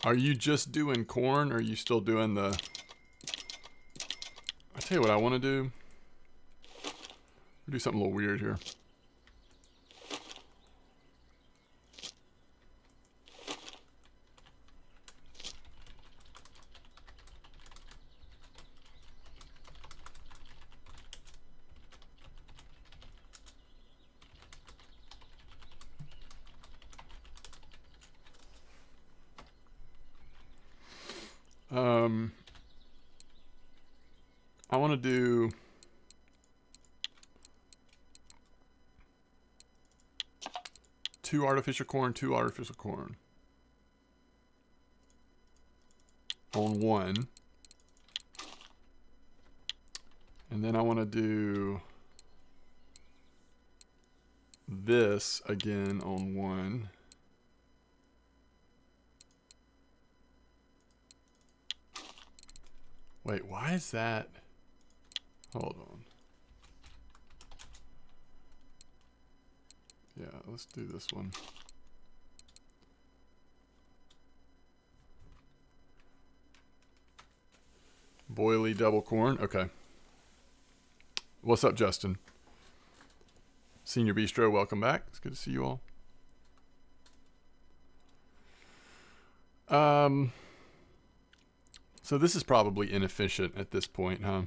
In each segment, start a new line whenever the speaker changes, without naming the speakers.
Are you just doing corn, or are you still doing the... I tell you what I want to do. We'll do something a little weird here. I want to do... two artificial corn on one. And then I want to do this again on one. Wait, why is that? Hold on. Yeah, let's do this one. Boily double corn. Okay. What's up, Justin? Senior Bistro, welcome back. It's good to see you all. So this is probably inefficient at this point, huh?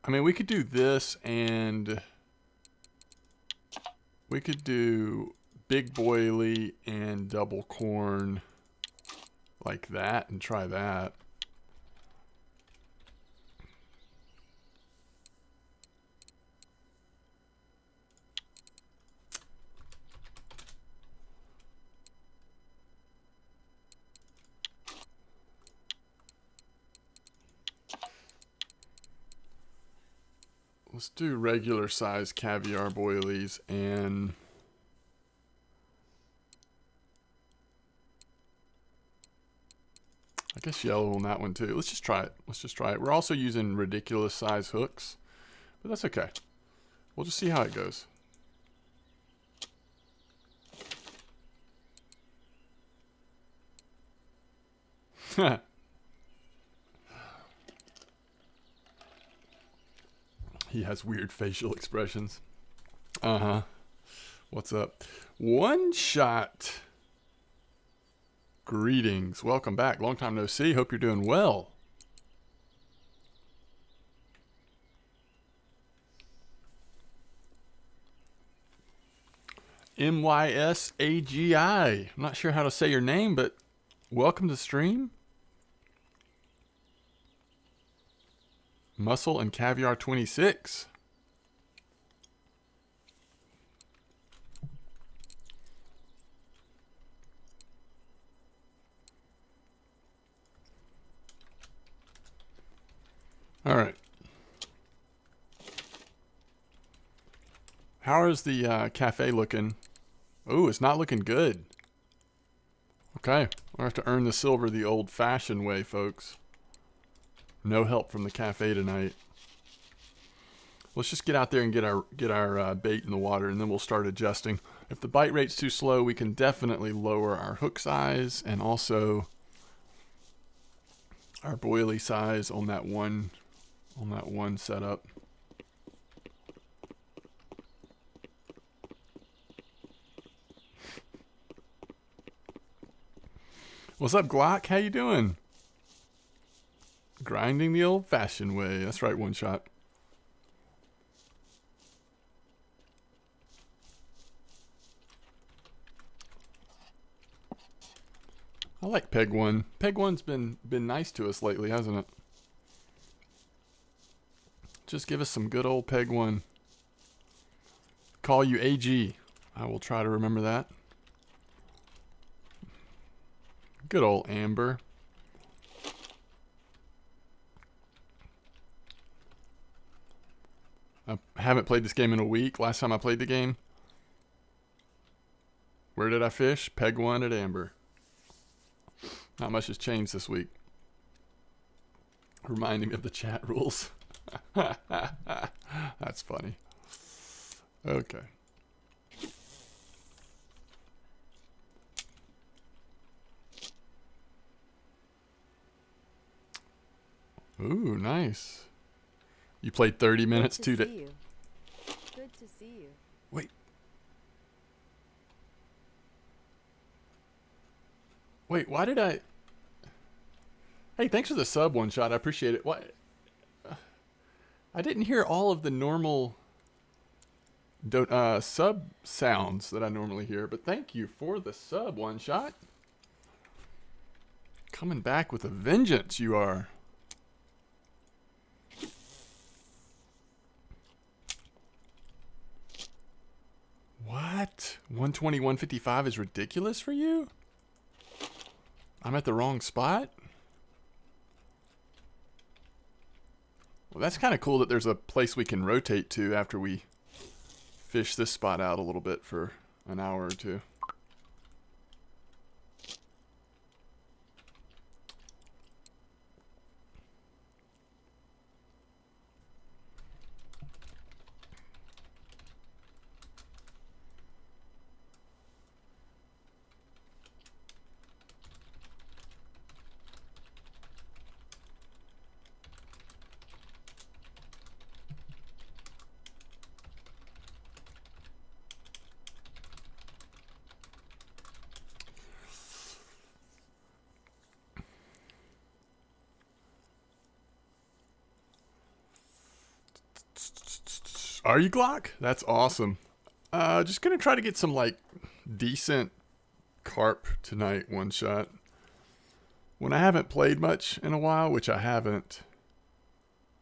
I mean, we could do this, and we could do big boily and double corn like that and try that. Let's do regular size caviar boilies, and I guess yellow on that one too. Let's just try it. We're also using ridiculous size hooks, but that's okay. We'll just see how it goes. He has weird facial expressions. What's up? One shot. Greetings. Welcome back. Long time no see. Hope you're doing well. MYSAGI. I'm not sure how to say your name, but welcome to the stream. Mussel and Caviar 26. All right. How is the cafe looking? Oh, it's not looking good. Okay, we'll have to earn the silver the old-fashioned way, folks. No help from the cafe tonight. Let's just get out there and get our bait in the water, and then we'll start adjusting. If the bite rate's too slow, we can definitely lower our hook size and also our boily size on that one setup. What's up, Glock? How you doing? Grinding the old-fashioned way. That's right, one shot. I like Peg One. Peg One's been nice to us lately, hasn't it? Just give us some good old Peg One. Call you AG. I will try to remember that. Good old Amber. I haven't played this game in a week. Last time I played the game, where did I fish? Peg One at Amber. Not much has changed this week. Reminding me of the chat rules. That's funny. Okay. Ooh, nice. You played 30 minutes today.
Good to see you.
Wait. Wait, why did I... Hey, thanks for the sub, One Shot. I appreciate it. What? I didn't hear all of the normal sub sounds that I normally hear, but thank you for the sub, One Shot. Coming back with a vengeance, you are. What? 120, 155 is ridiculous for you? I'm at the wrong spot? Well, that's kind of cool that there's a place we can rotate to after we fish this spot out a little bit for an hour or two. Are you, Glock? That's awesome. Just gonna try to get some like decent carp tonight, One Shot. When I haven't played much in a while, which I haven't,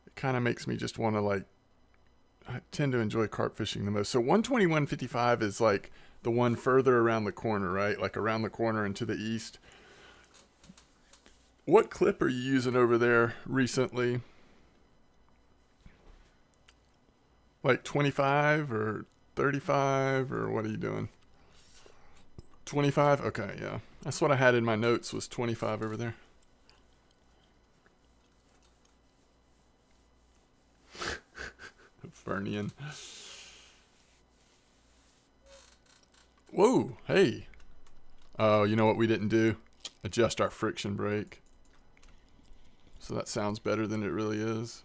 it kind of makes me just want to like, I tend to enjoy carp fishing the most. So 120, 155 is like the one further around the corner, right? Like around the corner and to the east. What clip are you using over there recently? Like 25 or 35 or what are you doing? 25? Okay, yeah. That's what I had in my notes was 25 over there. Fernian. Whoa, hey. Oh, you know what we didn't do? Adjust our friction brake. So that sounds better than it really is.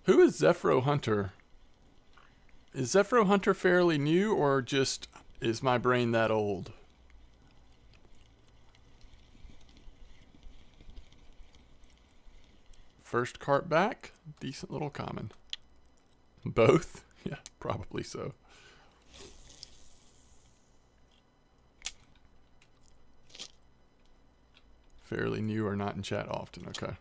Who is Zephyro Hunter? Is Zephyro Hunter fairly new or just is my brain that old? First cart back? Decent little common. Both? Yeah, probably so. Fairly new or not in chat often, okay.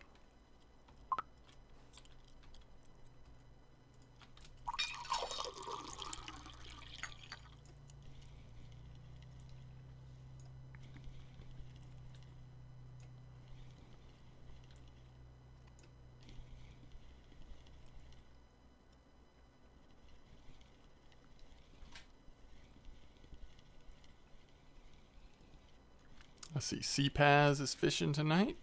Let's see, C-Paz is fishing tonight.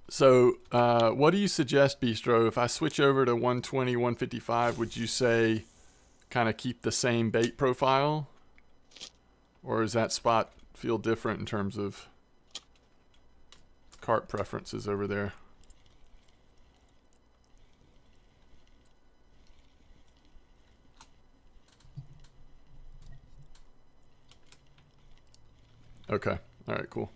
So, what do you suggest, Bistro? If I switch over to 120, 155, would you say kind of keep the same bait profile? Or does that spot feel different in terms of carp preferences over there? Okay. All right, cool.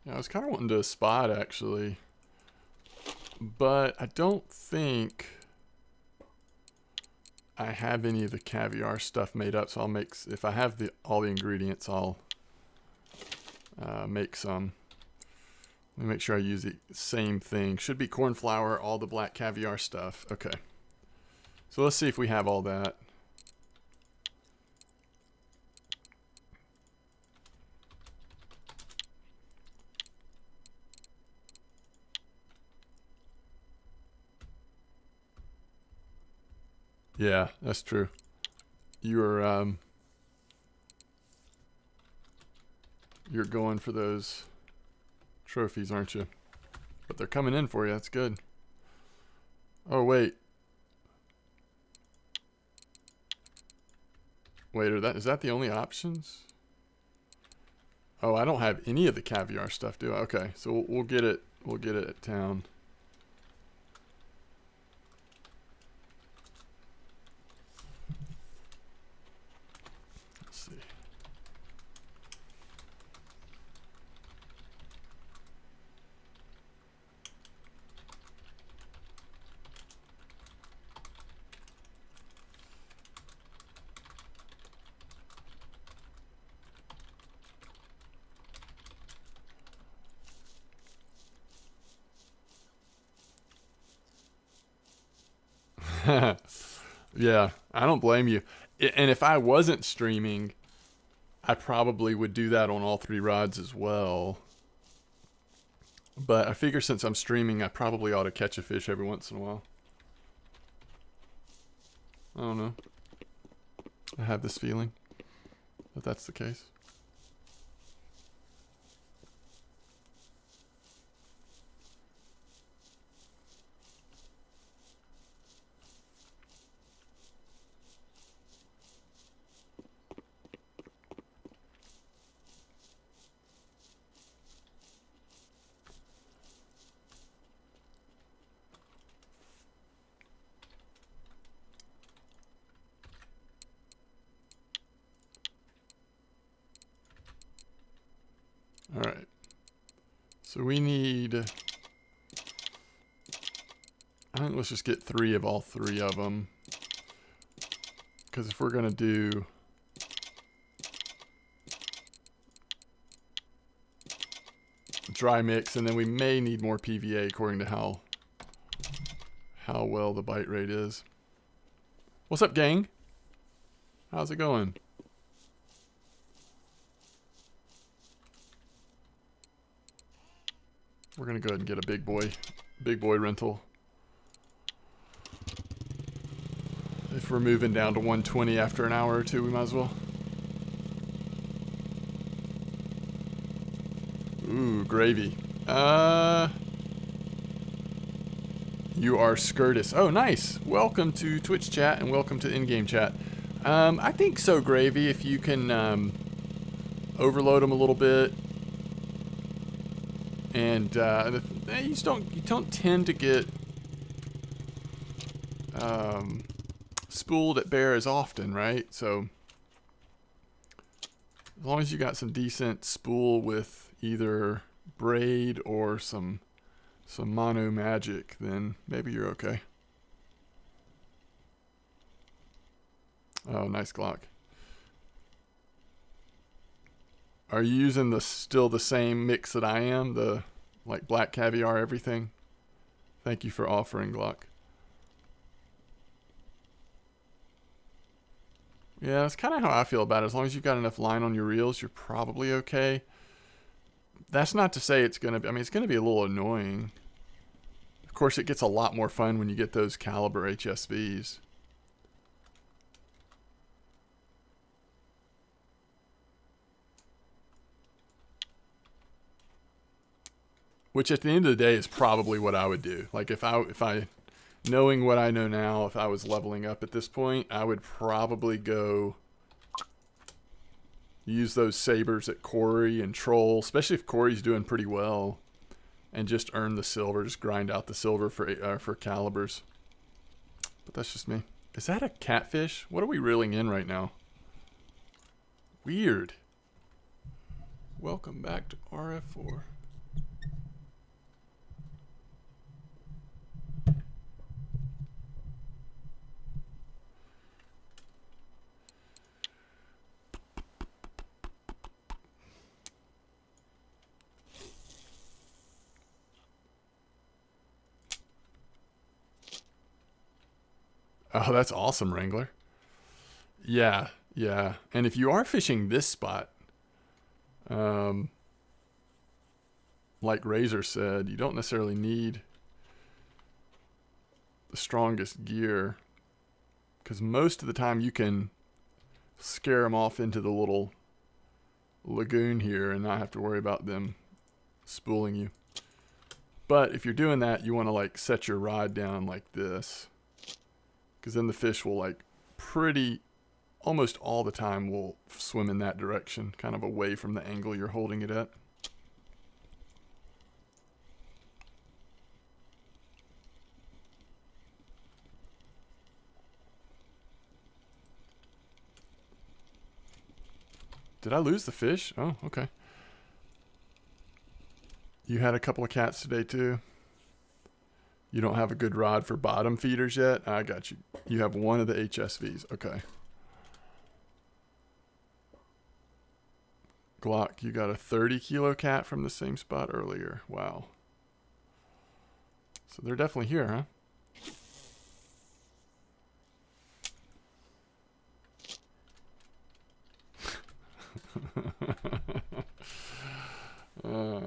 Yeah, I was kind of wanting to spot actually, but I don't think I have any of the caviar stuff made up. So I'll make, if I have all the ingredients, I'll make some. Let me make sure I use the same thing. Should be corn flour, all the black caviar stuff. Okay. So let's see if we have all that. Yeah, that's true. You're going for those trophies, aren't you? But they're coming in for you. That's good. Oh, wait. Wait, is that the only options? Oh, I don't have any of the caviar stuff, do I? Okay, so we'll get it. We'll get it at town. Let's see. Yeah, I don't blame you. And if I wasn't streaming, I probably would do that on all 3 rods as well. But I figure since I'm streaming, I probably ought to catch a fish every once in a while. I don't know. I have this feeling that that's the case. All right. So we need, I think let's just get 3 of all 3 of them. Because if we're going to do dry mix, and then we may need more PVA according to how well the bite rate is. What's up, gang? How's it going? We're gonna go ahead and get a big boy rental. If we're moving down to 120 after an hour or 2, we might as well. Ooh, gravy. You are Skirtus. Oh, nice. Welcome to Twitch chat and welcome to in-game chat. I think so, Gravy. If you can overload them a little bit, and you don't tend to get spooled at bear as often, right? So as long as you got some decent spool with either braid or some mono magic, then maybe you're okay. Oh, nice Glock. Are you using still the same mix that I am? The like black caviar everything? Thank you for offering, Glock. Yeah, that's kind of how I feel about it. As long as you've got enough line on your reels, you're probably okay. That's not to say it's going to be, I mean, it's going to be a little annoying. Of course, it gets a lot more fun when you get those caliber HSVs. Which at the end of the day is probably what I would do. Like if I knowing what I know now, if I was leveling up at this point, I would probably go use those sabers at Corey and Troll, especially if Corey's doing pretty well, and just earn the silver, just grind out the silver for calibers. But that's just me. Is that a catfish? What are we reeling in right now? Weird. Welcome back to RF4. Oh, that's awesome, Wrangler. Yeah, yeah. And if you are fishing this spot, um, like Razor said, you don't necessarily need the strongest gear because most of the time you can scare them off into the little lagoon here and not have to worry about them spooling you. But if you're doing that, you want to like set your rod down like this, because then the fish will like almost all the time will swim in that direction, kind of away from the angle you're holding it at. Did I lose the fish? Oh, okay. You had a couple of cats today too? You don't have a good rod for bottom feeders yet? I got you. You have one of the HSVs. Okay. Glock, you got a 30-kilo cat from the same spot earlier. Wow. So they're definitely here, huh? uh,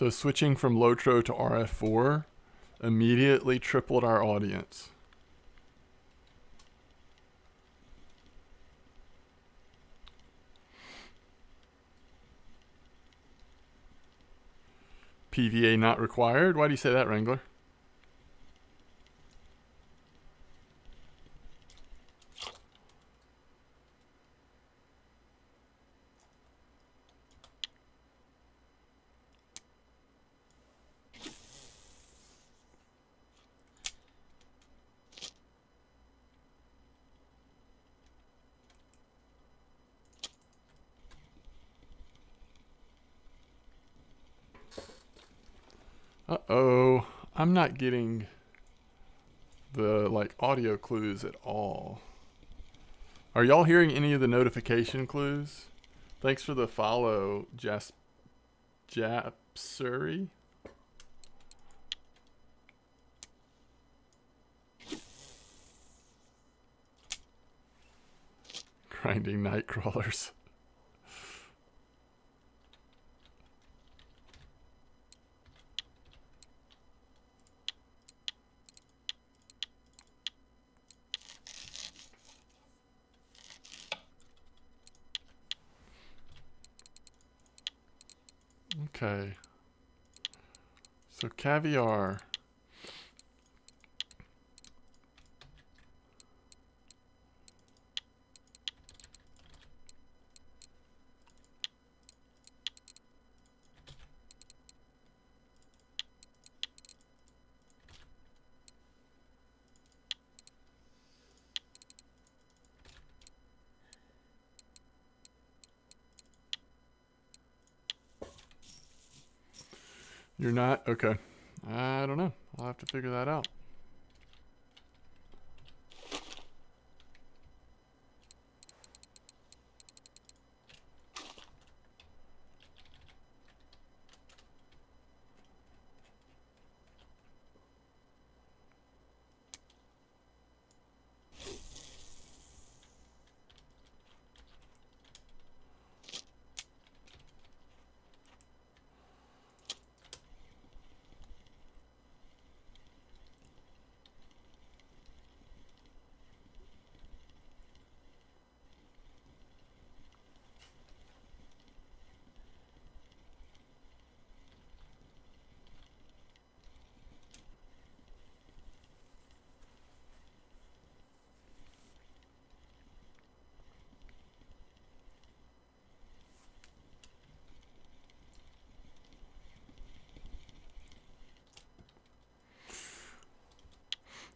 so switching from Lotro to RF4 immediately tripled our audience. PVA not required? Why do you say that, Wrangler? Uh-oh. I'm not getting the like audio clues at all. Are y'all hearing any of the notification clues? Thanks for the follow, Japsuri. Grinding night crawlers. Okay. So caviar. You're not? Okay. I don't know. I'll have to figure that out.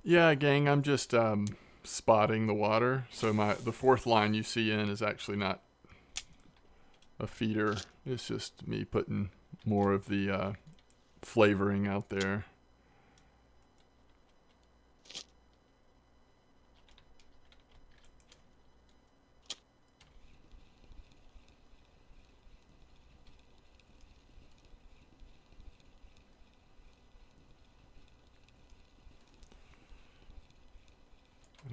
Yeah, gang, I'm just spotting the water. So the fourth line you see in is actually not a feeder. It's just me putting more of the flavoring out there.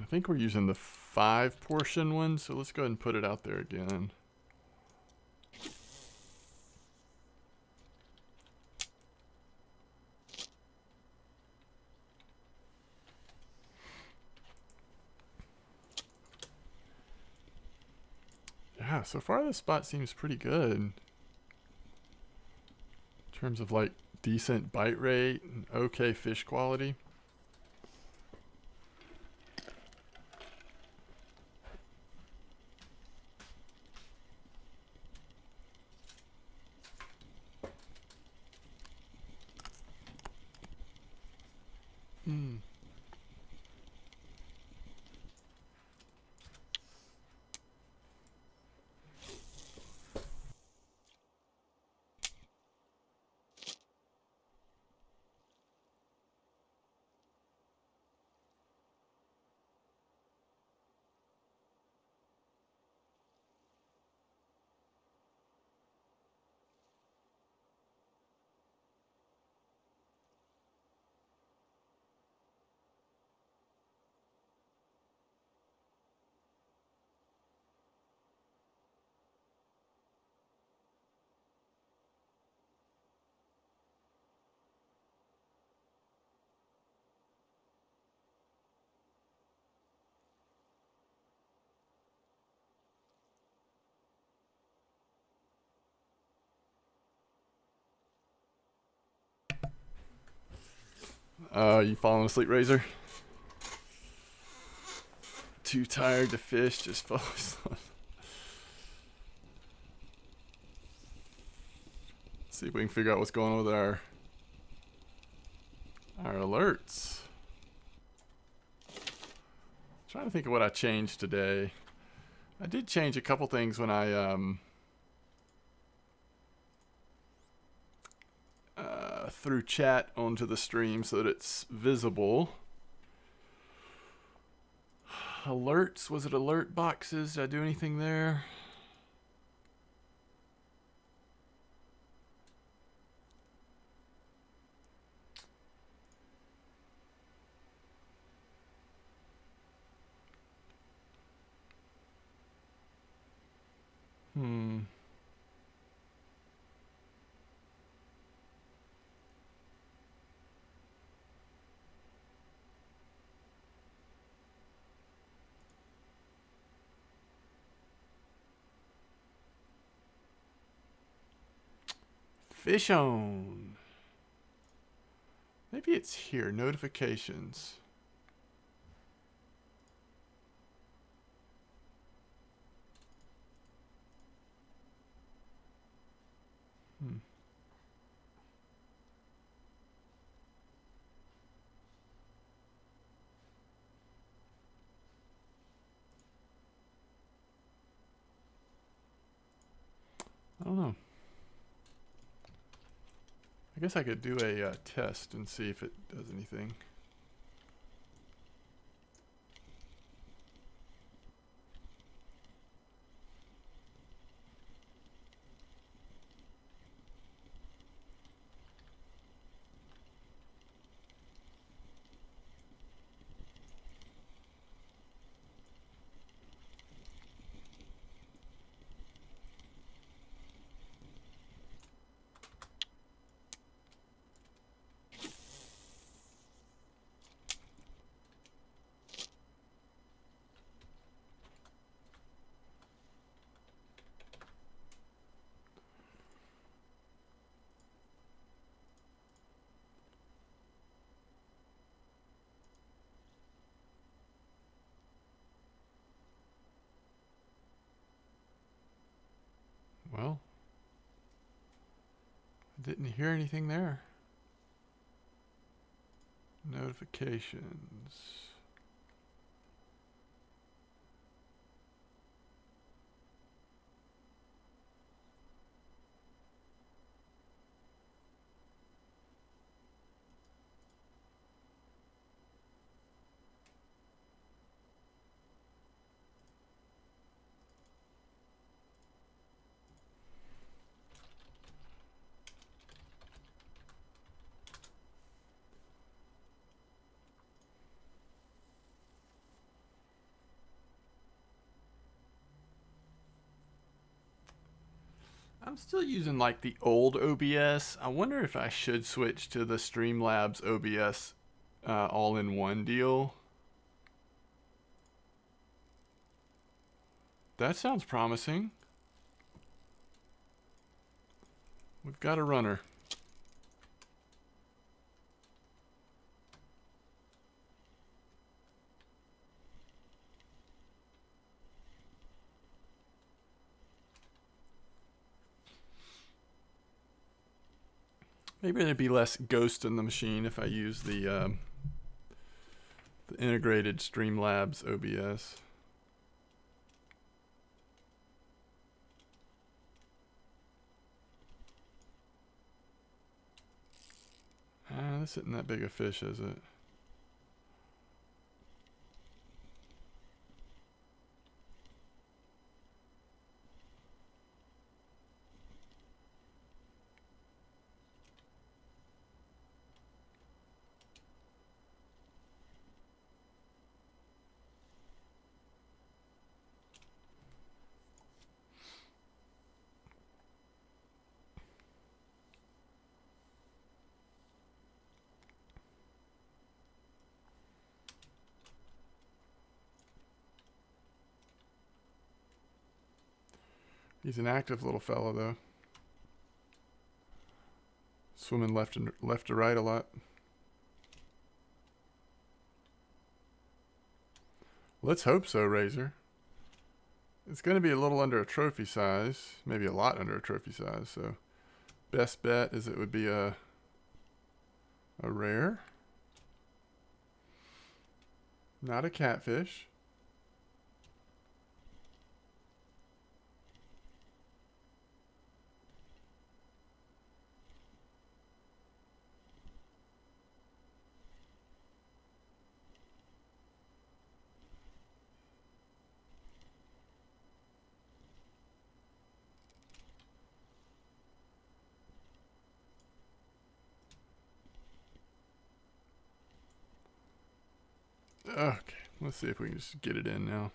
I think we're using the 5 portion one, so let's go ahead and put it out there again. Yeah, so far this spot seems pretty good in terms of like decent bite rate and okay fish quality. Hmm. You falling asleep, Razor? Too tired to fish, just fall asleep. See if we can figure out what's going on with our alerts. Trying to think of what I changed today. I did change a couple things when I threw chat onto the stream so that it's visible. Alerts, was it alert boxes? Did I do anything there? Fish on. Maybe it's here, notifications. I don't know. I guess I could do a test and see if it does anything. Well, I didn't hear anything there. Notifications. I'm still using like the old OBS. I wonder if I should switch to the Streamlabs OBS all-in-one deal. That sounds promising. We've got a runner. Maybe there'd be less ghost in the machine if I use the integrated Streamlabs OBS. This isn't that big a fish, is it? He's an active little fella, though. Swimming left to right a lot. Let's hope so, Razor. It's going to be a little under a trophy size, maybe a lot under a trophy size. So, best bet is it would be a rare, not a catfish. Okay, let's see if we can just get it in now.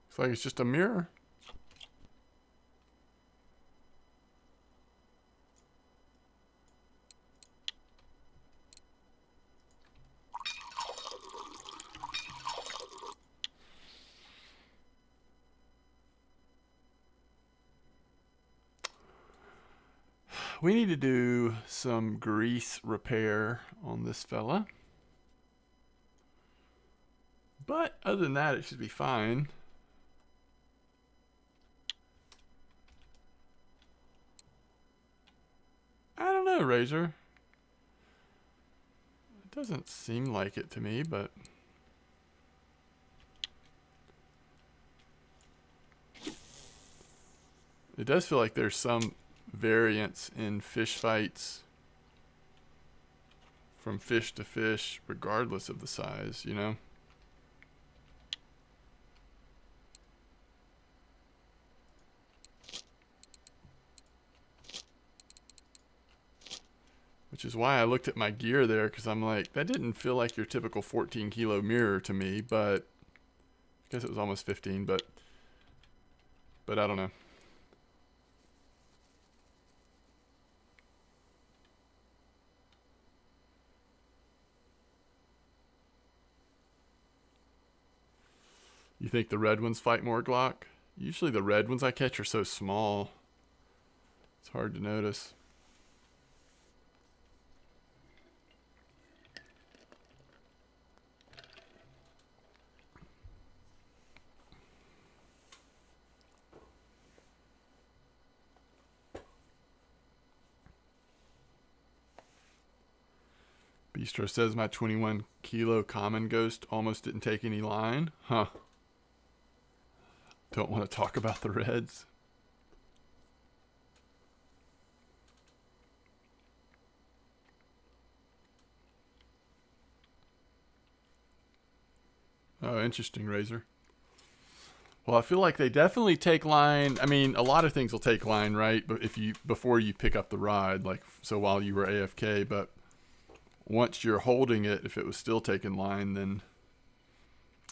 Looks like it's just a mirror. We need to do some grease repair on this fella. But other than that, it should be fine. I don't know, Razor. It doesn't seem like it to me, but... It does feel like there's some variance in fish fights from fish to fish, regardless of the size, you know? Which is why I looked at my gear there, because I'm like, that didn't feel like your typical 14 kilo mirror to me, but I guess it was almost 15, but I don't know. You think the red ones fight more Glock? Usually the red ones I catch are so small. It's hard to notice. Bistro says my 21 kilo common ghost almost didn't take any line. Huh. Don't want to talk about the Reds. Oh, interesting, Razor. Well, I feel like they definitely take line. I mean, a lot of things will take line, right? But if you before you pick up the ride, like so while you were AFK, but once you're holding it, if it was still taking line, then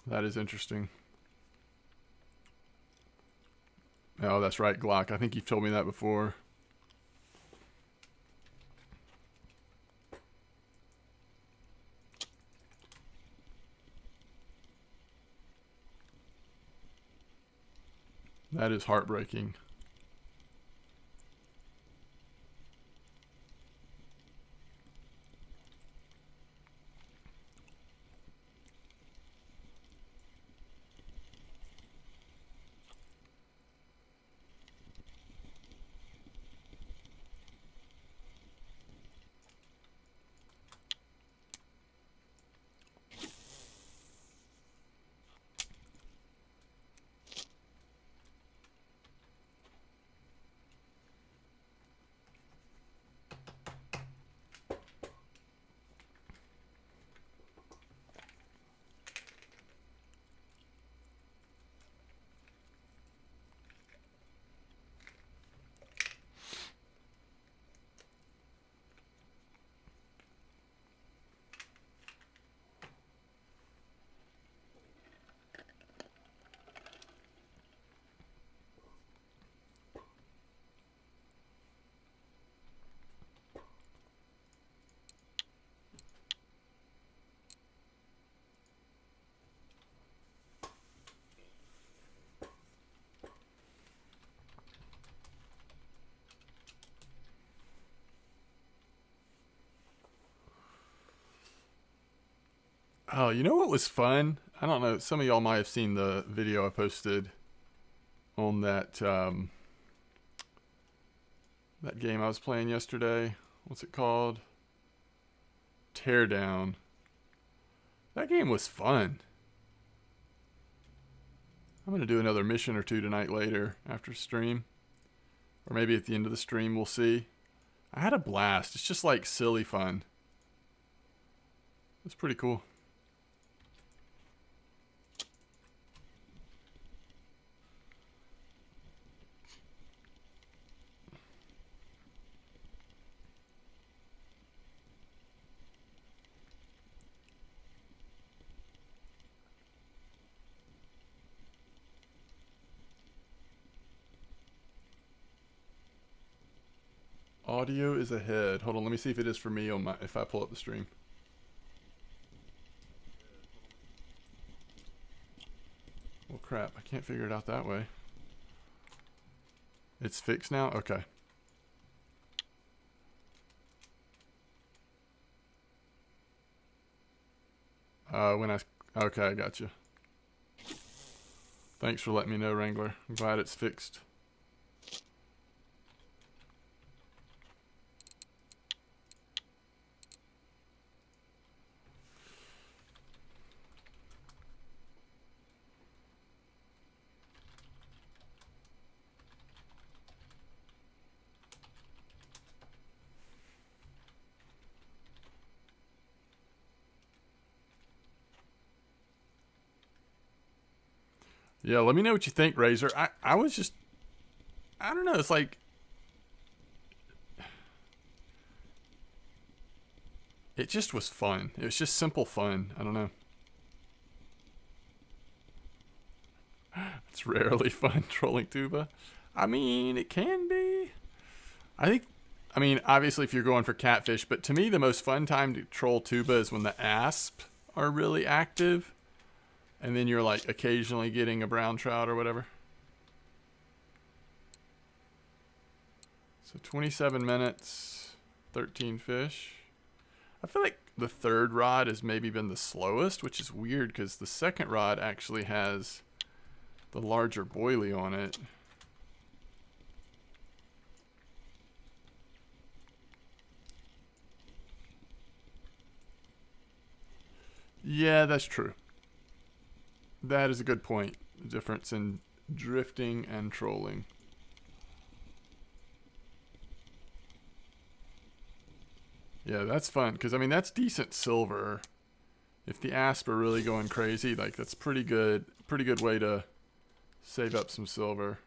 that is interesting. Oh, that's right, Glock. I think you've told me that before. That is heartbreaking. Oh, you know what was fun? I don't know. Some of y'all might have seen the video I posted on that that game I was playing yesterday. What's it called? Teardown. That game was fun. I'm going to do another mission or two tonight later after stream. Or maybe at the end of the stream, we'll see. I had a blast. It's just like silly fun. It's pretty cool. Audio is ahead. Hold on, let me see if it is for me on my if I pull up the stream. Well, crap, I can't figure it out that way. It's fixed now? Okay. Okay, I got you. Thanks for letting me know, Wrangler. I'm glad it's fixed. Yeah, let me know what you think, Razor. I was just, I don't know, it's like, it just was fun. It was just simple fun. I don't know. It's rarely fun trolling tuba. I mean, it can be. I mean, obviously if you're going for catfish, but to me the most fun time to troll tuba is when the asp are really active. And then you're like occasionally getting a brown trout or whatever. So 27 minutes, 13 fish. I feel like the third rod has maybe been the slowest, which is weird because the second rod actually has the larger boilie on it. Yeah, that's true. That is a good point. The difference in drifting and trolling. Yeah, that's fun because I mean that's decent silver. If the asp are really going crazy, like that's pretty good. Pretty good way to save up some silver.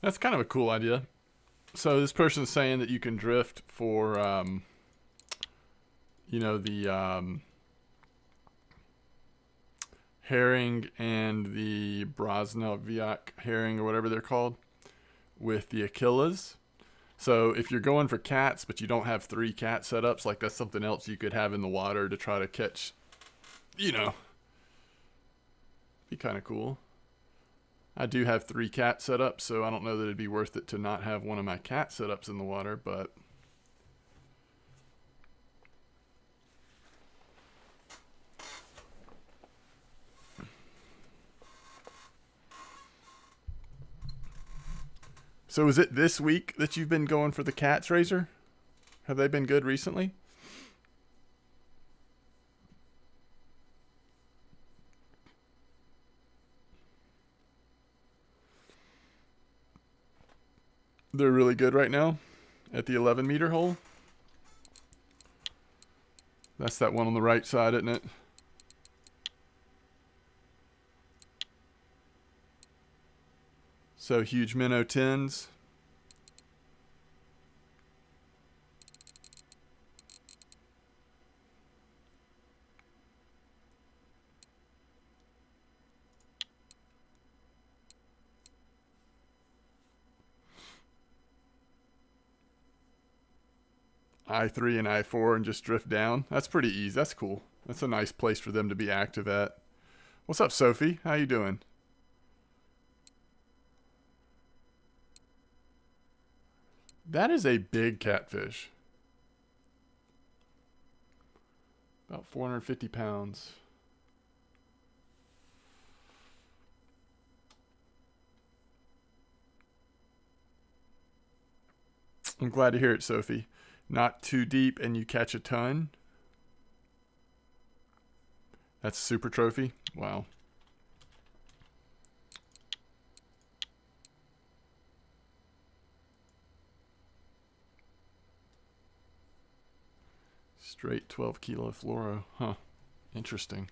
That's kind of a cool idea. So this person's saying that you can drift for, the herring and the Brosnoviak herring or whatever they're called with the Achilles. So if you're going for cats, but you don't have 3 cat setups, like that's something else you could have in the water to try to catch, be kind of cool. I do have 3 cat setups, so I don't know that it'd be worth it to not have one of my cat setups in the water, but So is it this week that you've been going for the cats, Razor? Have they been good recently? They're really good right now at the 11-meter hole. That's that one on the right side, isn't it? So huge minnow 10s. I3 and I4 and just drift down. That's pretty easy. That's cool. That's a nice place for them to be active at. What's up, Sophie? How you doing? That is a big catfish. About 450 pounds. I'm glad to hear it, Sophie. Not too deep and you catch a ton. That's a super trophy. Wow. Straight 12 kilo fluoro. Huh. Interesting.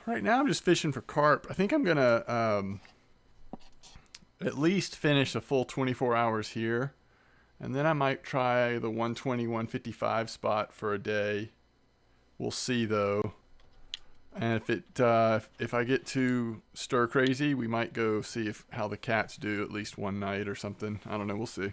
Right now I'm just fishing for carp. I think I'm going to at least finish a full 24 hours here. And then I might try the 120, 155 spot for a day. We'll see though. And if I get too stir crazy, we might go see how the cats do at least one night or something. I don't know. We'll see.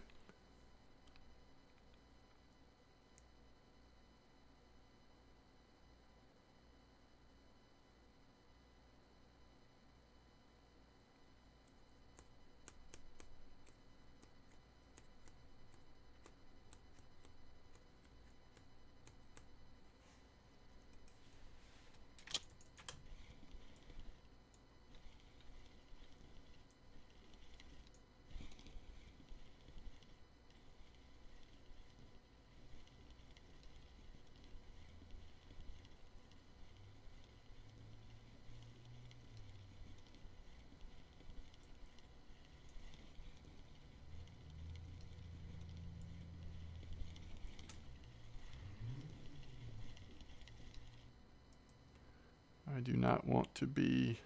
I do not want to be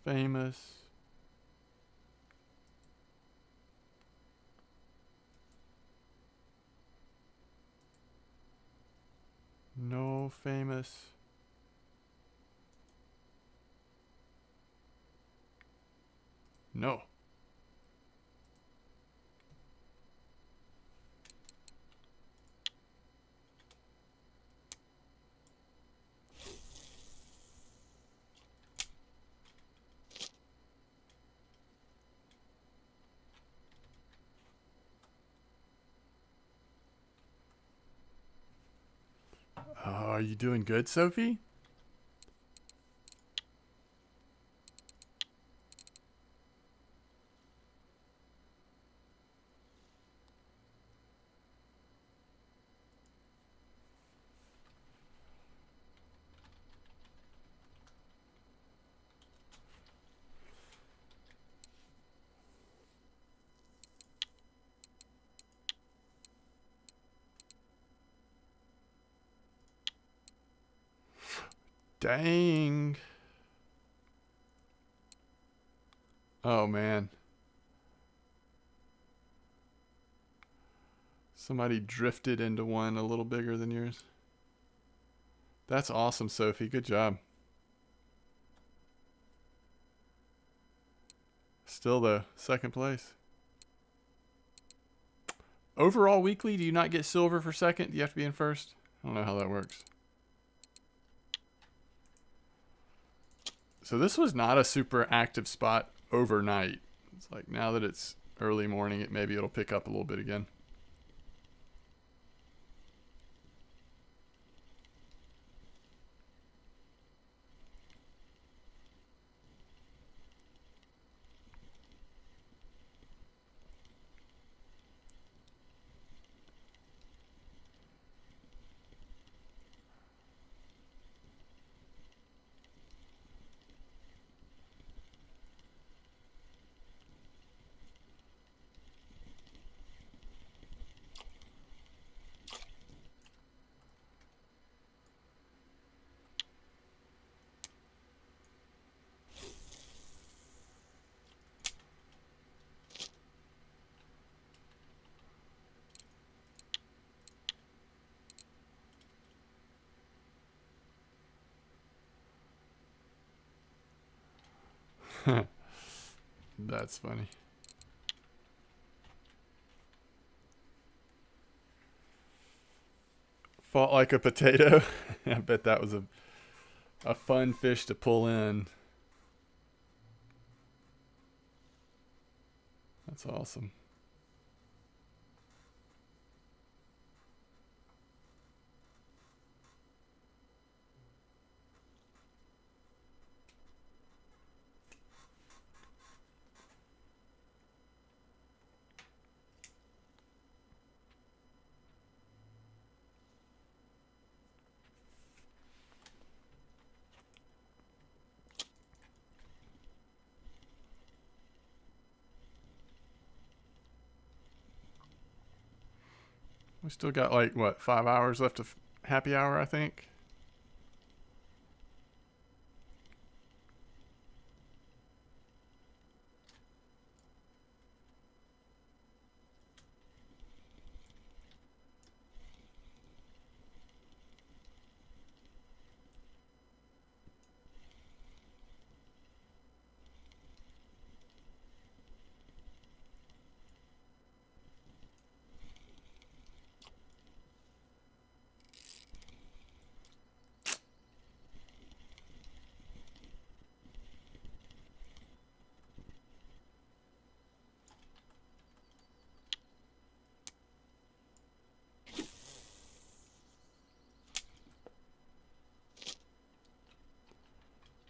famous. No famous. No. Are you doing good, Sophie? Dang. Oh, man. Somebody drifted into one a little bigger than yours. That's awesome, Sophie. Good job. Still the second place. Overall weekly, do you not get silver for second? Do you have to be in first? I don't know how that works. So this was not a super active spot overnight. It's like now that it's early morning, maybe it'll pick up a little bit again. That's funny. Fought like a potato. I bet that was a fun fish to pull in. That's awesome. We still got like, what, 5 hours left of happy hour, I think?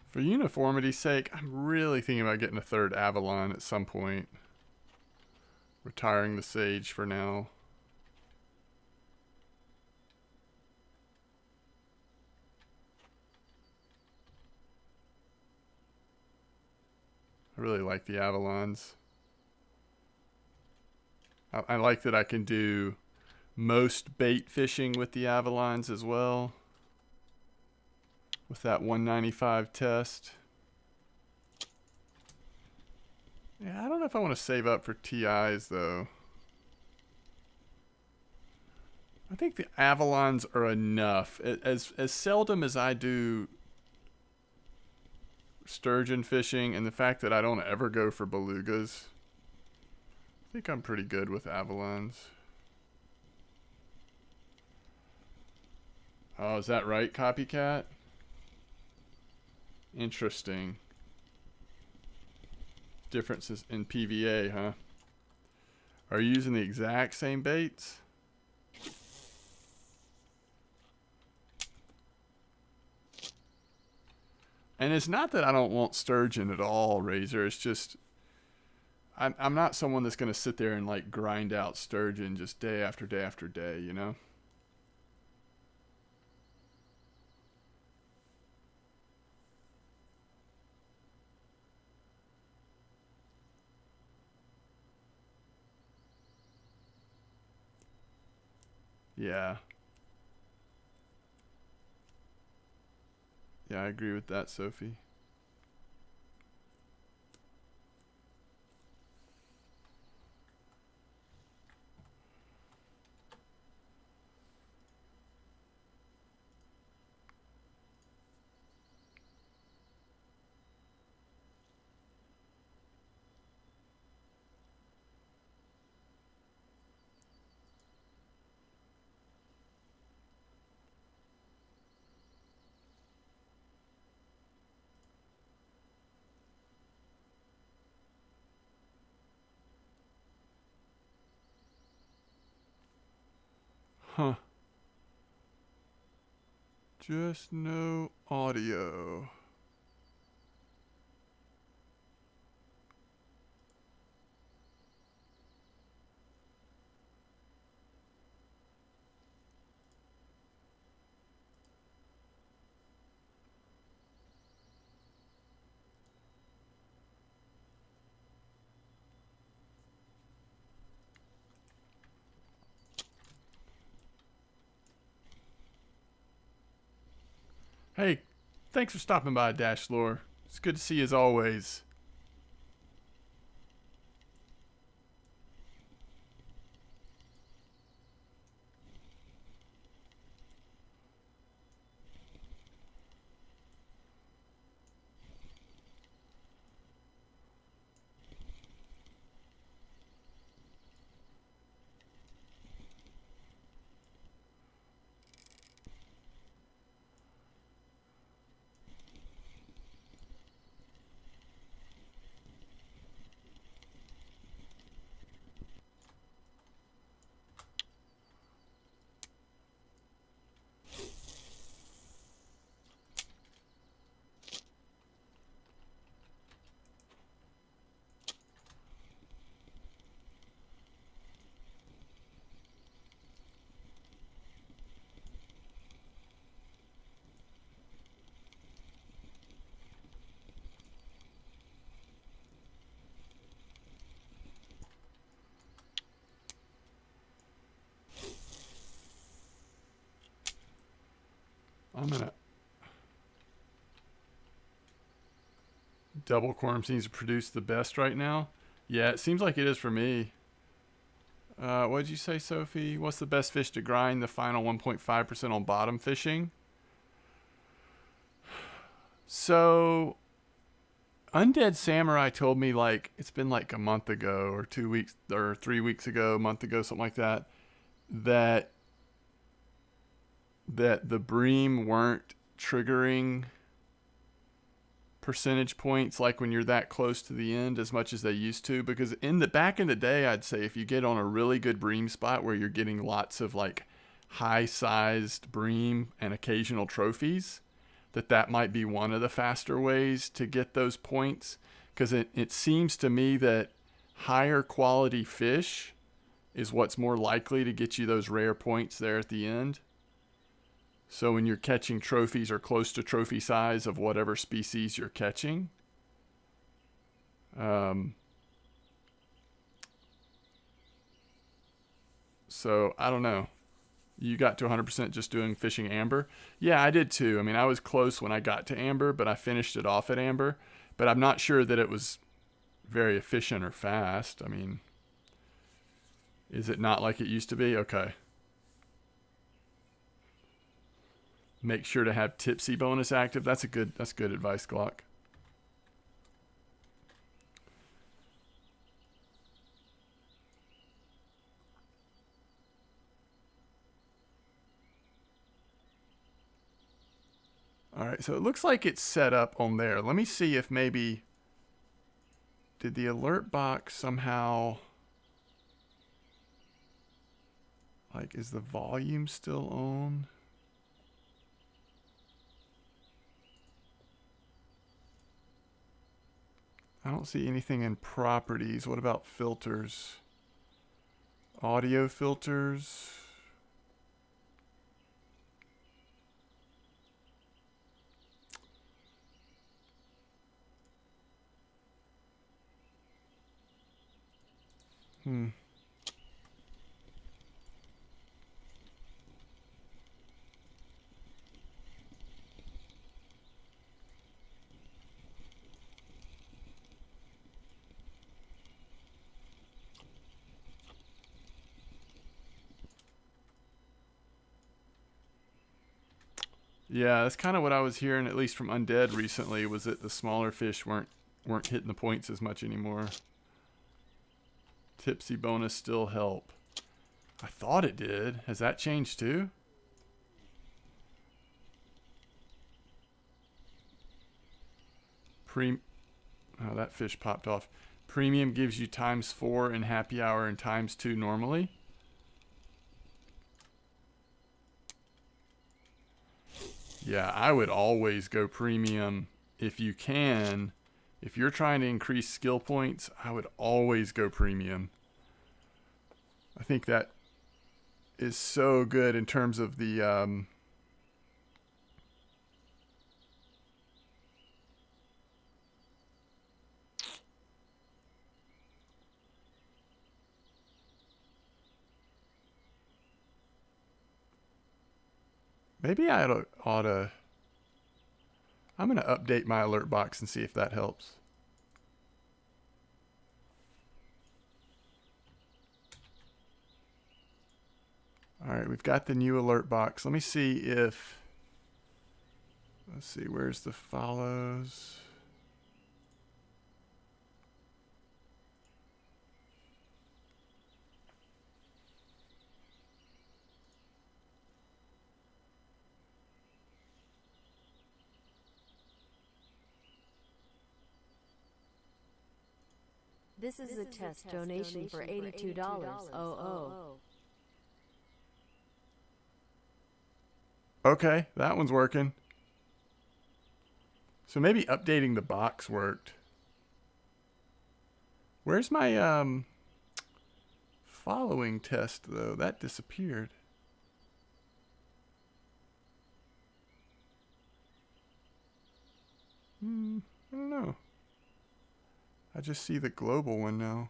For uniformity's sake, I'm really thinking about getting a third Avalon at some point. Retiring the Sage for now. I really like the Avalons. I like that I can do most bait fishing with the Avalons as well. With that 195 test. Yeah, I don't know if I want to save up for TIs though. I think the Avalons are enough. As seldom as I do sturgeon fishing, and the fact that I don't ever go for belugas, I think I'm pretty good with Avalons. Oh, is that right, Copycat? Interesting. Differences in PVA, huh? Are you using the exact same baits? And it's not that I don't want sturgeon at all, Razor. It's just I'm not someone that's going to sit there and like grind out sturgeon just day after day after day, you know? Yeah. Yeah, I agree with that, Sophie. Huh. Just no audio. Hey, thanks for stopping by, Dashlore. It's good to see you as always. I'm gonna. Double quorum seems to produce the best right now. Yeah, it seems like it is for me. What did you say, Sophie? What's the best fish to grind? The final 1.5% on bottom fishing. So, Undead Samurai told me like it's been like a month ago or 2 weeks or 3 weeks ago, a month ago, something like that, that the bream weren't triggering percentage points like when you're that close to the end as much as they used to, because back in the day, I'd say if you get on a really good bream spot where you're getting lots of like high sized bream and occasional trophies, that might be one of the faster ways to get those points, because it seems to me that higher quality fish is what's more likely to get you those rare points there at the end. So when you're catching trophies or close to trophy size of whatever species you're catching, so I don't know. You got to 100% just doing fishing amber? Yeah, I did too. I mean, I was close when I got to amber, but I finished it off at amber. But I'm not sure that it was very efficient or fast. I mean, is it not like it used to be? Okay. Make sure to have tipsy bonus active. That's good advice, Glock. All right, so it looks like it's set up on there. Let me see if maybe did the alert box somehow, like, is the volume still on? I don't see anything in properties. What about filters? Audio filters. Yeah, that's kind of what I was hearing, at least from Undead recently, was that the smaller fish weren't hitting the points as much anymore. Tipsy bonus still help. I thought it did. Has that changed too? Oh, that fish popped off. Premium gives you ×4 in happy hour and ×2 normally. Yeah, I would always go premium if you can. If you're trying to increase skill points, I would always go premium. I think that is so good in terms of the maybe I ought to. I'm going to update my alert box and see if that helps. All right, we've got the new alert box. Let me see if. Let's see, where's the follows?
This is a test donation for $82.
Okay, that one's working. So maybe updating the box worked. Where's my following test though? That disappeared. I don't know. I just see the global one now.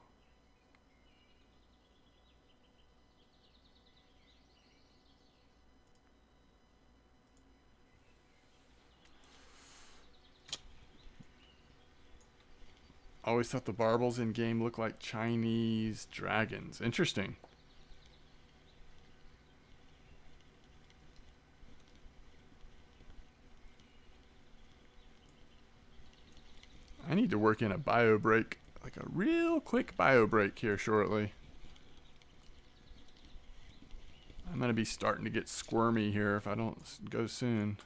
Always thought the barbels in game look like Chinese dragons. Interesting. I need to work in a bio break, like a real quick bio break here shortly. I'm going to be starting to get squirmy here if I don't go soon.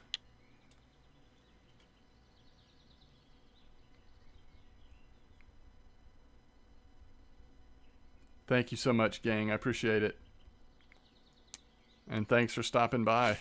Thank you so much, gang. I appreciate it. And thanks for stopping by.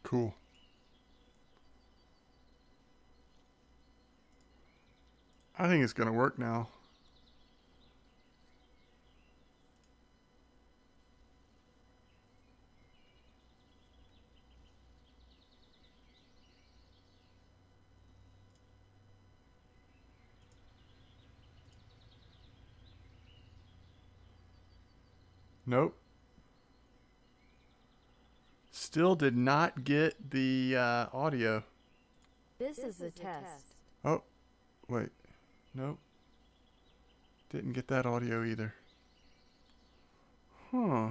Cool. I think it's going to work now. Nope. Still did not get the audio.
This is a test.
Oh, wait. Nope. Didn't get that audio either. Huh.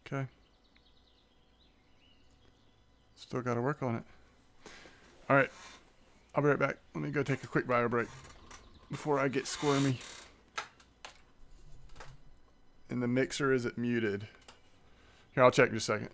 Okay. Still got to work on it. All right. I'll be right back. Let me go take a quick bio break before I get squirmy. And the mixer, is it muted? Here, I'll check in just a second.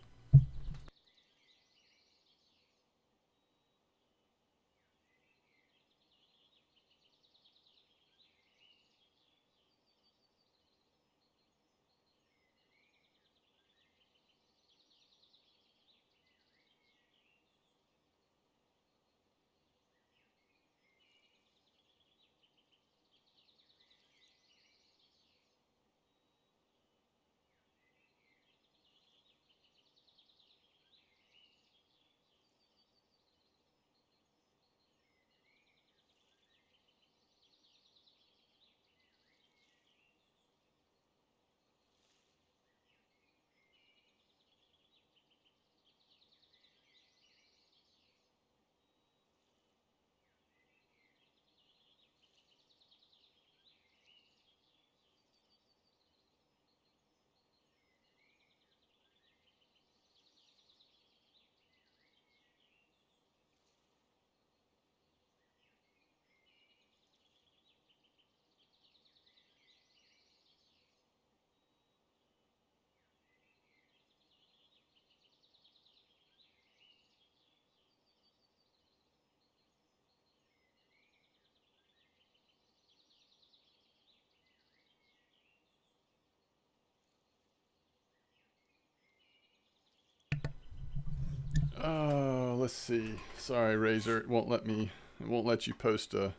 Let's see. Sorry, Razor. It won't let me. It won't let you post a.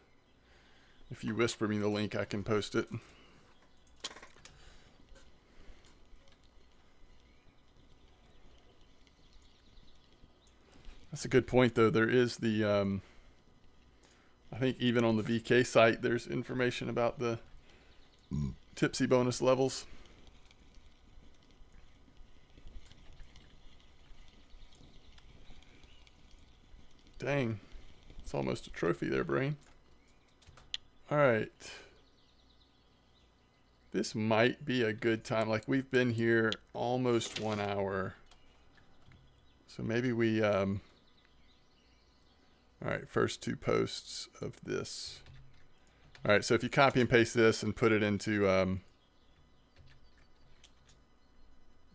If you whisper me the link, I can post it. That's a good point, though. There is the. I think even on the VK site, there's information about the tipsy bonus levels. Dang. It's almost a trophy there, brain. Alright. This might be a good time. Like, we've been here almost 1 hour. So maybe we... Alright, first 2 posts of this. Alright, so if you copy and paste this and put it into...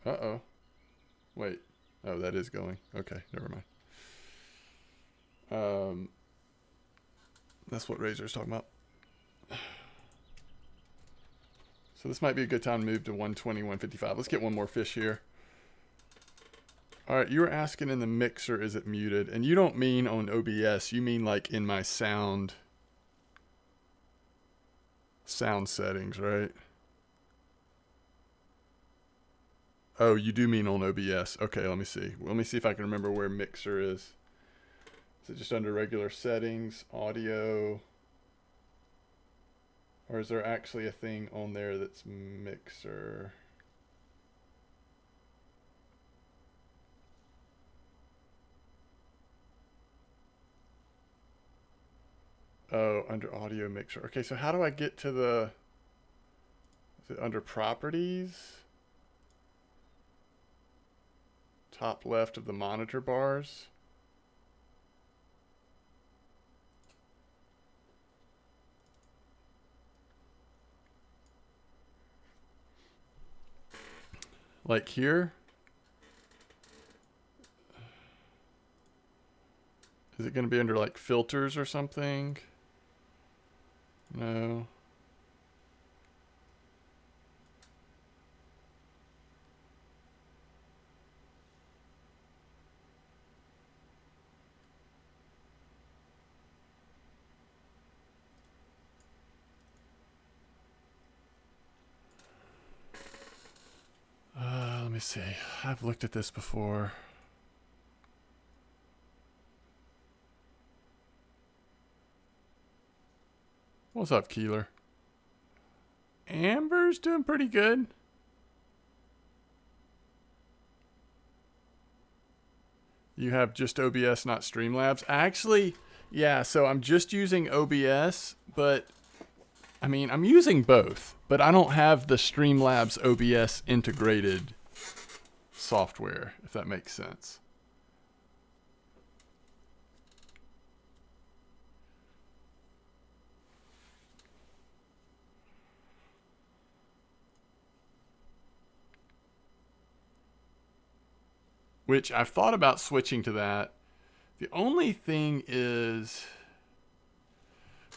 Uh-oh. Wait. Oh, that is going. Okay, never mind. That's what Razor's talking about. So this might be a good time to move to 120, 155. Let's get one more fish here. All right, you were asking in the mixer, is it muted? And you don't mean on OBS. You mean like in my sound settings, right? Oh, you do mean on OBS. Okay, let me see. Let me see if I can remember where mixer is. Is it just under regular settings, audio? Or is there actually a thing on there that's mixer? Oh, under audio mixer. Okay, so how do I get to the... Is it under properties? Top left of the monitor bars? Like here? Is it going to be under like filters or something? No. Let me see. I've looked at this before. What's up, Keeler? Amber's doing pretty good. You have just OBS, not Streamlabs. Actually, yeah, so I'm just using OBS, but I mean, I'm using both, but I don't have the Streamlabs OBS integrated software, if that makes sense. Which I've thought about switching to that. The only thing is,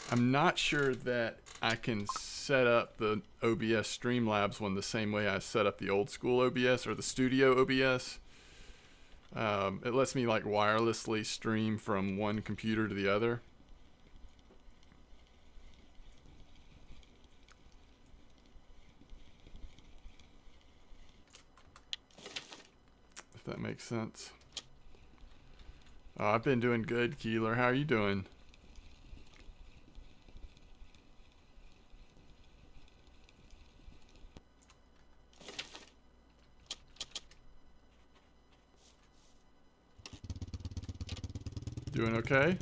I'm not sure that I can set up the OBS Streamlabs one the same way I set up the old school OBS or the studio OBS. It lets me like wirelessly stream from one computer to the other. If that makes sense. Oh, I've been doing good, Keeler. How are you doing? Doing okay?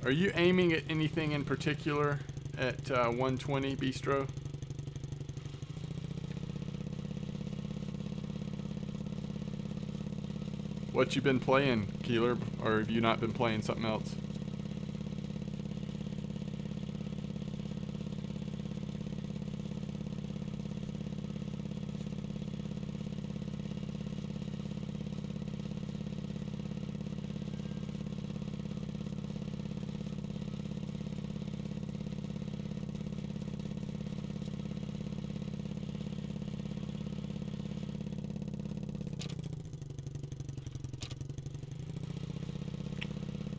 Are you aiming at anything in particular at 120 Bistro? What you been playing, Keeler? Or have you not been playing something else?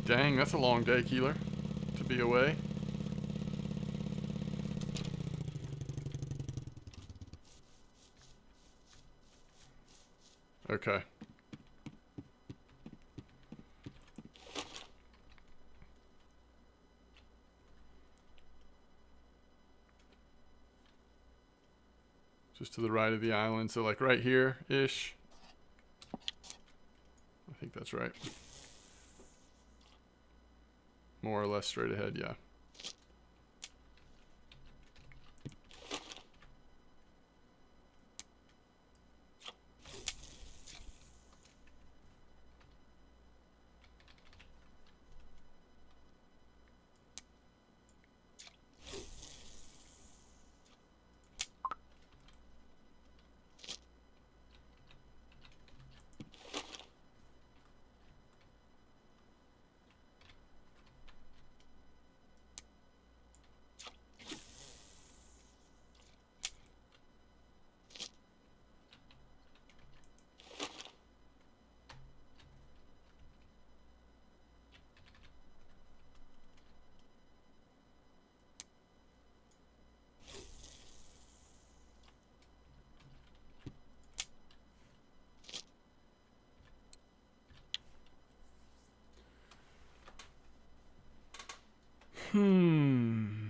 Dang, that's a long day, Keeler, to be away. Okay. Just to the right of the island, so like right here-ish. I think that's right. More or less straight ahead, yeah. Hmm.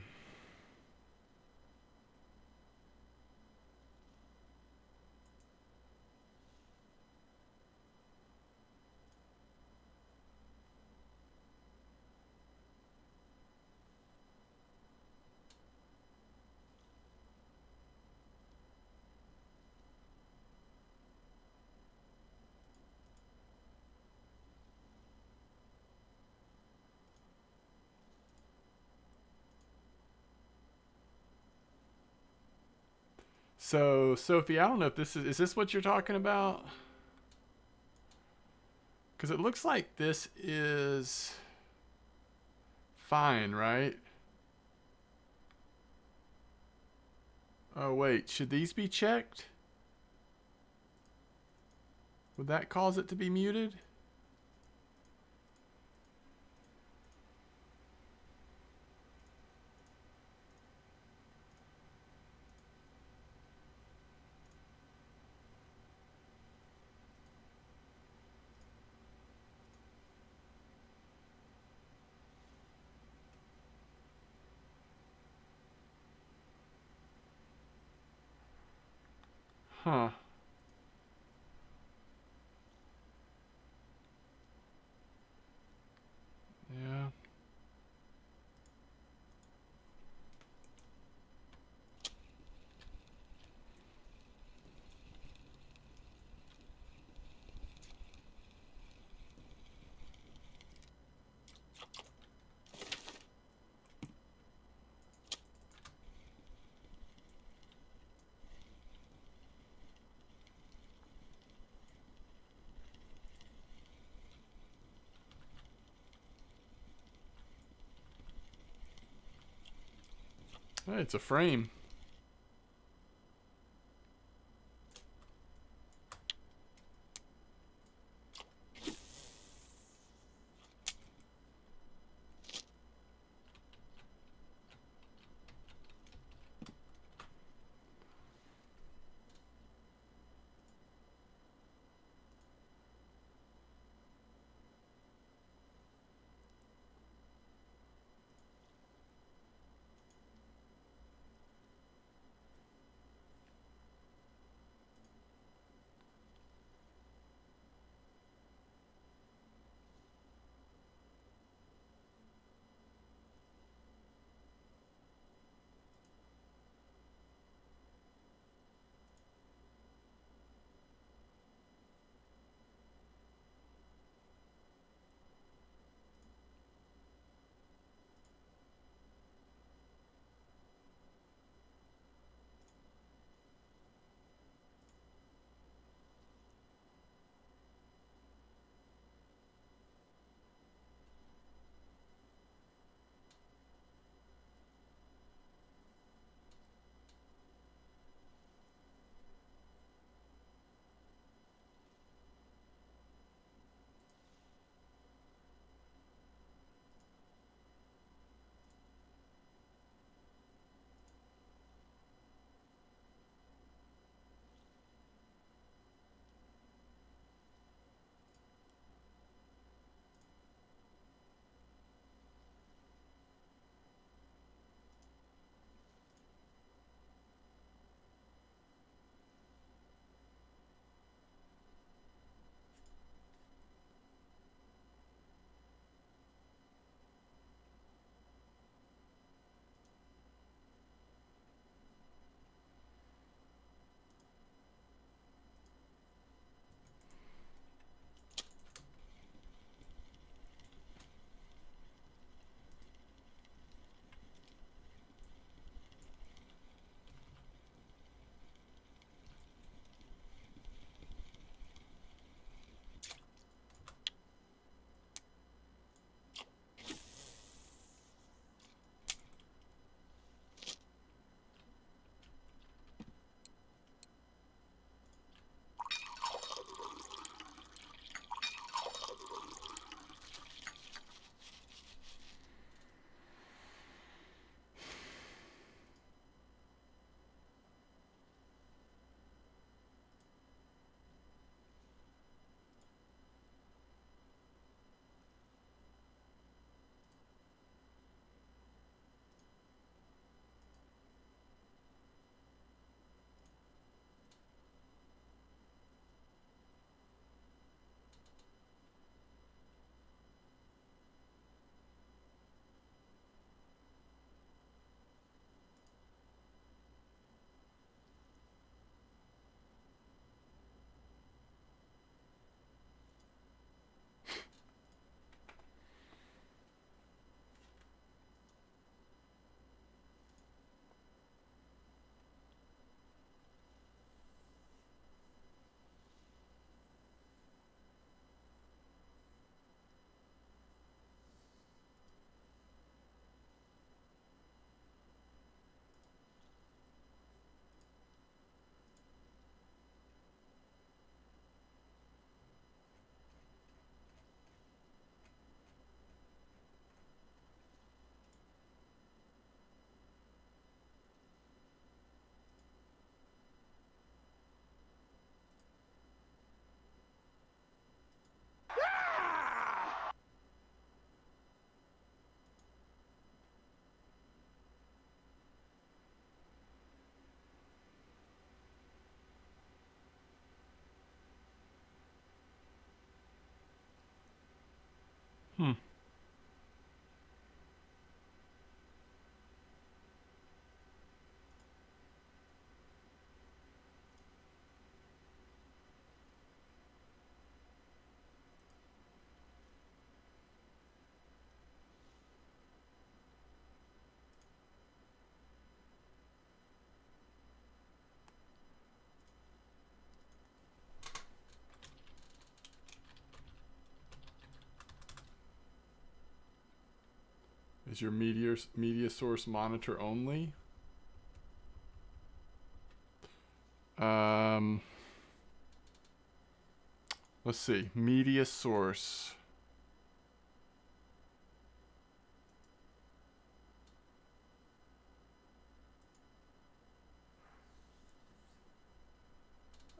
So, Sophie, I don't know if this is this what you're talking about? Because it looks like this is fine, right? Oh, wait, should these be checked? Would that cause it to be muted? Huh. Yeah. Hey, it's a frame. Is your media source monitor only? Let's see. Media source.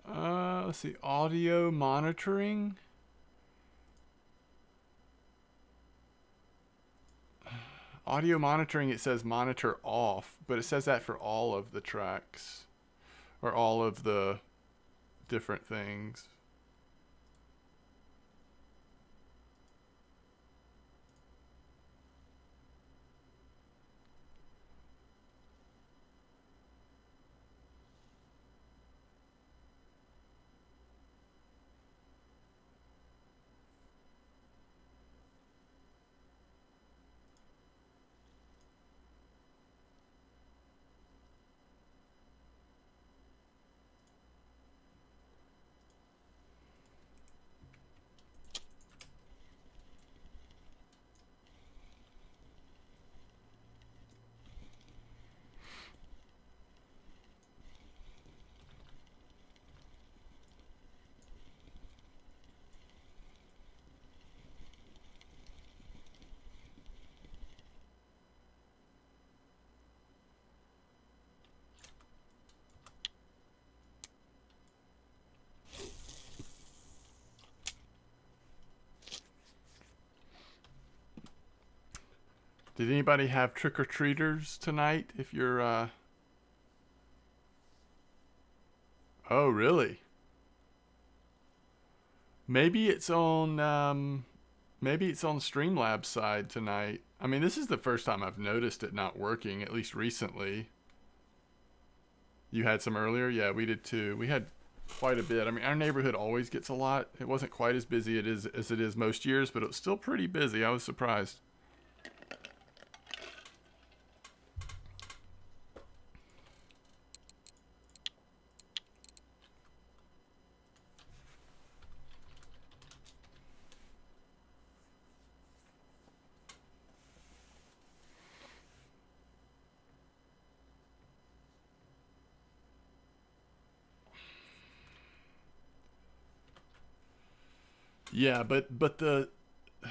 Let's see. Audio monitoring. Audio monitoring, it says monitor off, but it says that for all of the tracks or all of the different things. Did anybody have trick-or-treaters tonight? If you're, Oh, really? Maybe it's on, maybe it's on Streamlabs side tonight. I mean, this is the first time I've noticed it not working, at least recently. You had some earlier? Yeah, we did too. We had quite a bit. I mean, our neighborhood always gets a lot. It wasn't quite as busy as it is most years, but it was still pretty busy. I was surprised. Yeah, but the I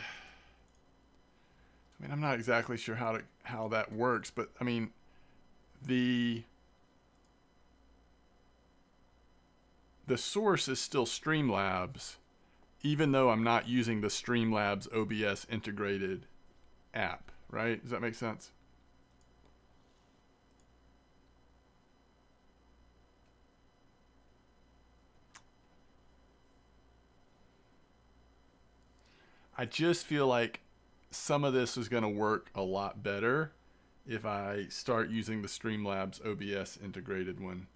mean, I'm not exactly sure how that works, but I mean, the the source is still Streamlabs, even though I'm not using the Streamlabs OBS integrated app, right? Does that make sense? I just feel like some of this is going to work a lot better if I start using the Streamlabs OBS integrated one.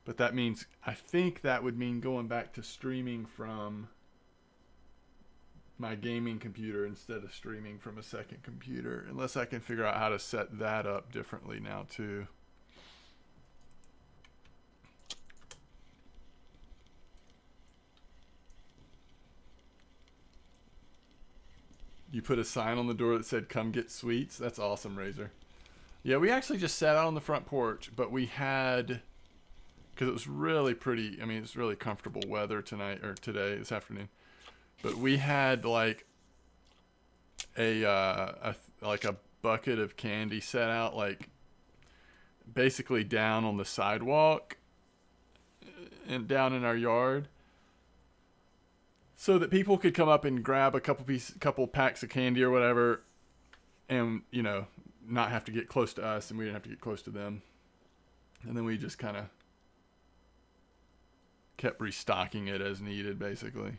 But that means, I think that would mean going back to streaming from my gaming computer instead of streaming from a second computer, unless I can figure out how to set that up differently now too. You put a sign on the door that said "Come get sweets." That's awesome, Razor. Yeah, we actually just sat out on the front porch, but we had, because it was really pretty. I mean, it's really comfortable weather tonight or today, this afternoon. But we had like a bucket of candy set out, like basically down on the sidewalk and down in our yard, so that people could come up and grab a couple packs of candy or whatever, and not have to get close to us, and we didn't have to get close to them. And then we just kind of kept restocking it as needed, basically.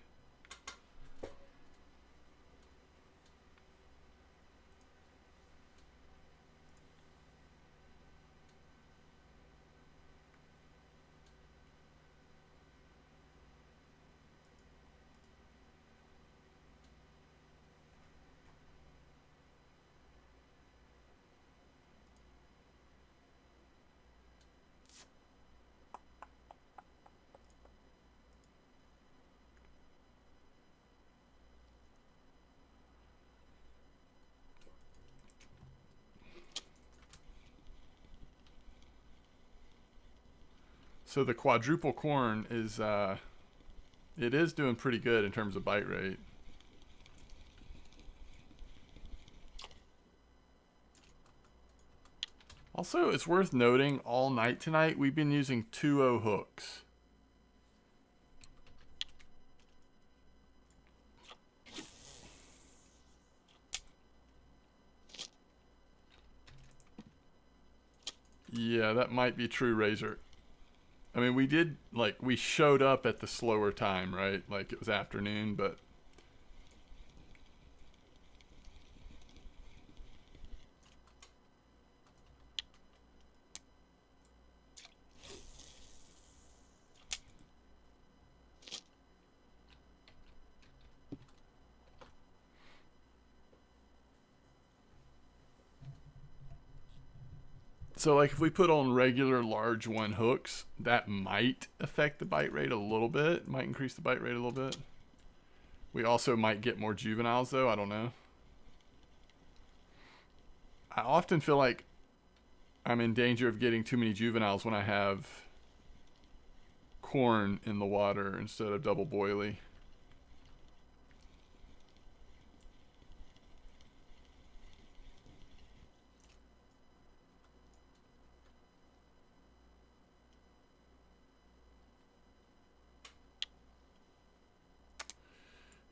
So the quadruple corn is, it is doing pretty good in terms of bite rate. Also, it's worth noting all night tonight we've been using 2-0 hooks. Yeah, that might be true, Razor. I mean, we did, like, we showed up at the slower time, right? Like, it was afternoon, but... So, like, if we put on regular large 1 hooks, that might affect the bite rate a little bit. Might increase the bite rate a little bit. We also might get more juveniles, though. I don't know. I often feel like I'm in danger of getting too many juveniles when I have corn in the water instead of double boilie.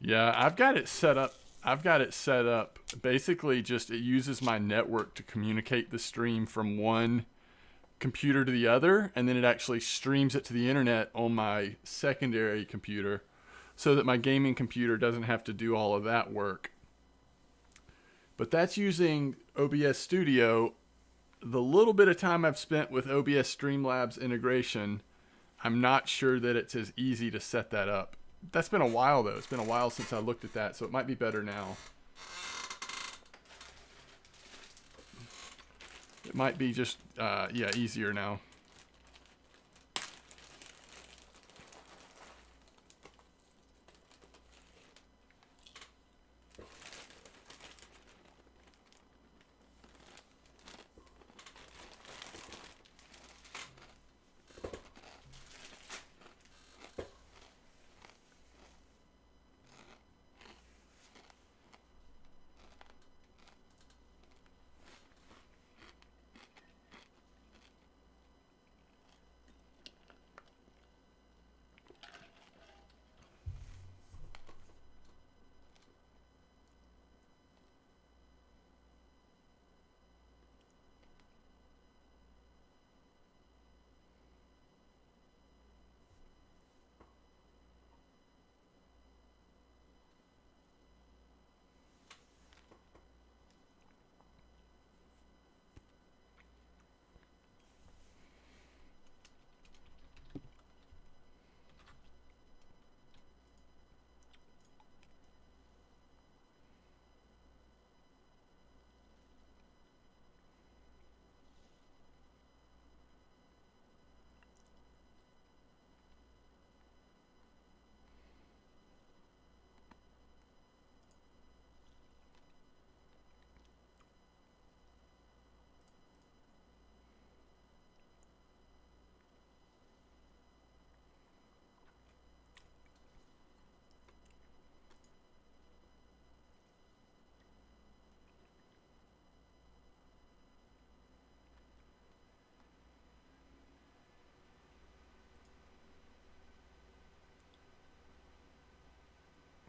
Yeah, I've got it set up. Basically, just it uses my network to communicate the stream from one computer to the other, and then it actually streams it to the internet on my secondary computer so that my gaming computer doesn't have to do all of that work. But that's using OBS Studio. The little bit of time I've spent with OBS Streamlabs integration, I'm not sure that it's as easy to set that up. That's been a while, though. It's been a while since I looked at that, so it might be better now. It might be just, yeah, easier now.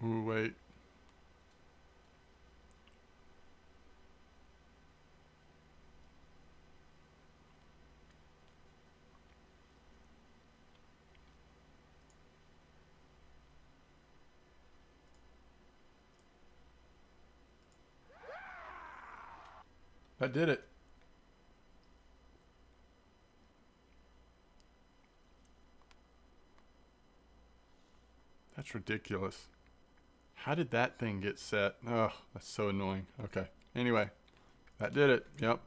Ooh, wait. That did it. That's ridiculous. How did that thing get set? Oh, that's so annoying. Okay. Anyway, that did it. Yep.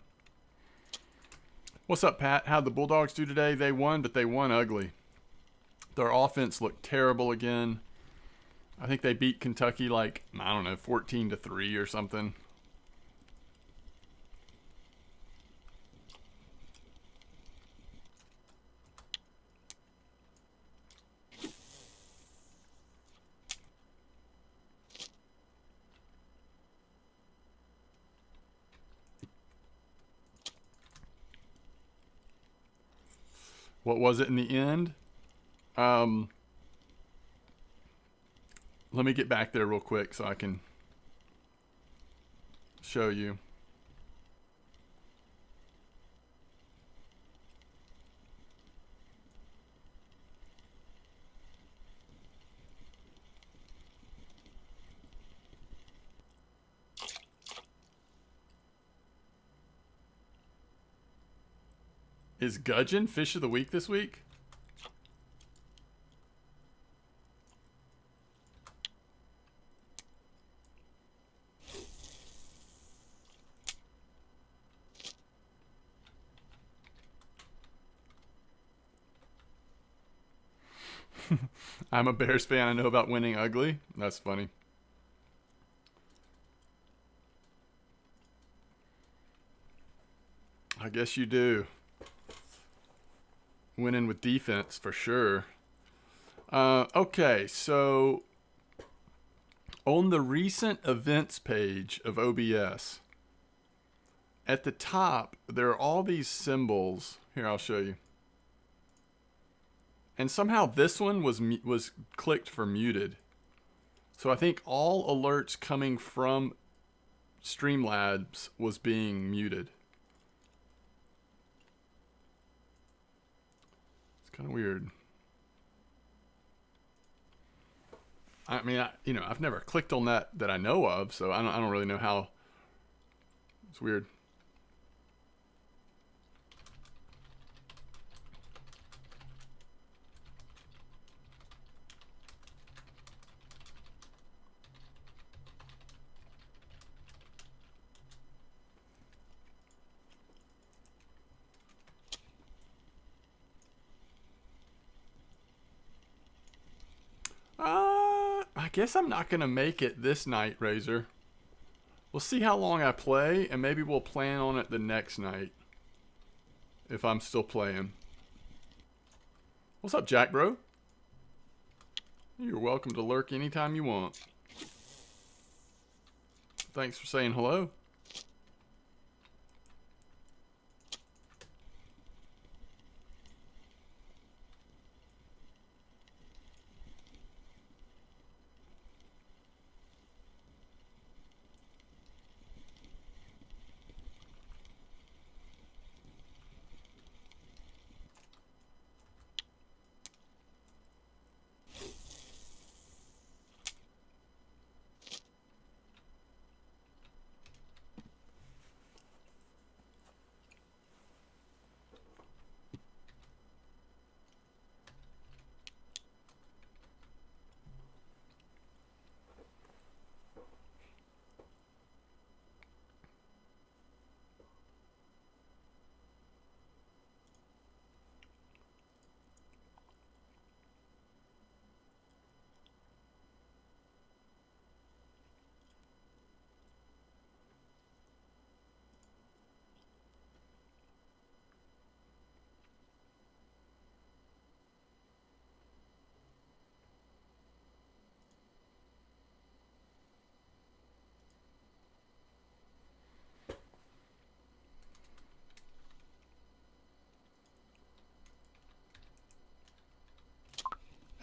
What's up, Pat? How'd the Bulldogs do today? They won, but they won ugly. Their offense looked terrible again. I think they beat Kentucky like, I don't know, 14-3 or something. What was it in the end? Let me get back there real quick so I can show you. Is Gudgeon Fish of the Week this week? I'm a Bears fan. I know about winning ugly. That's funny. I guess you do. Winning with defense for sure. Okay, so on the recent events page of OBS, at the top, there are all these symbols. Here, I'll show you. And somehow this one was clicked for muted. So I think all alerts coming from Streamlabs was being muted. It's kind of weird. I mean, I've never clicked on that I know of, so I don't really know how. It's weird. I guess I'm not gonna make it this night, Razor. We'll see how long I play, and maybe we'll plan on it the next night. If I'm still playing. What's up, Jack Bro? You're welcome to lurk anytime you want. Thanks for saying hello.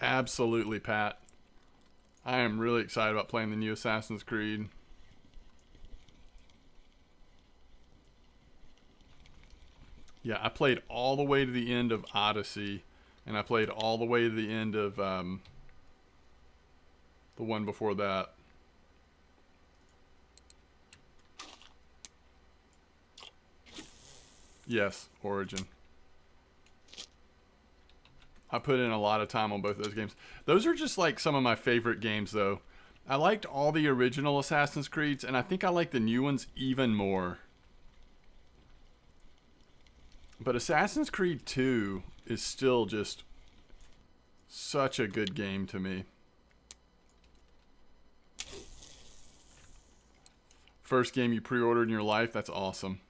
Absolutely, Pat. I am really excited about playing the new Assassin's Creed. Yeah, I played all the way to the end of Odyssey, and I played all the way to the end of the one before that. Yes, Origin. I put in a lot of time on both of those games. Those are just like some of my favorite games, though. I liked all the original Assassin's Creeds, and I think I like the new ones even more. But Assassin's Creed 2 is still just such a good game to me. First game you pre-ordered in your life, that's awesome.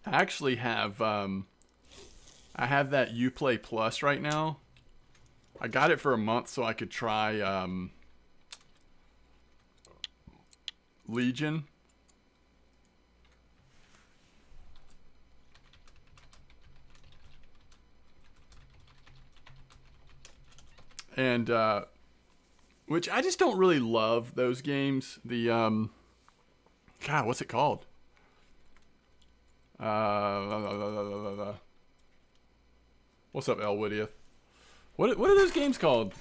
I actually have... I have that Uplay Plus right now. I got it for a month so I could try Legion. and which I just don't really love those games. The God, what's it called? What's up, Elwoodieth? What are those games called?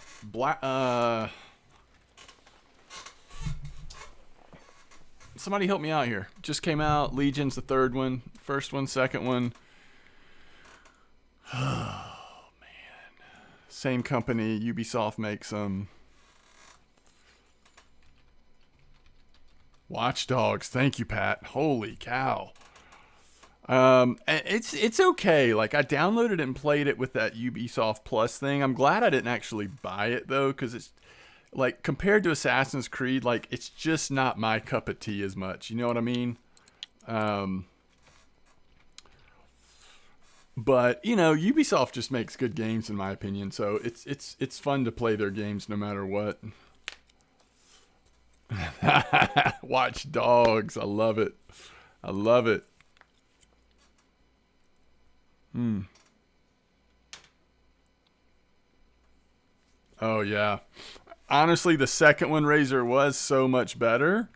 Somebody help me out here. Just came out. Legion's the third one. First one, second one. Oh man. Same company. Ubisoft makes them. Watch Dogs. Thank you, Pat. Holy cow. It's okay. Like, I downloaded it and played it with that Ubisoft Plus thing. I'm glad I didn't actually buy it though, because it's like, compared to Assassin's Creed, like, it's just not my cup of tea as much. You know what I mean? But you know, Ubisoft just makes good games in my opinion, so it's fun to play their games no matter what. Watch Dogs. I love it. I love it. Oh yeah. Honestly, the second one, Razor, was so much better.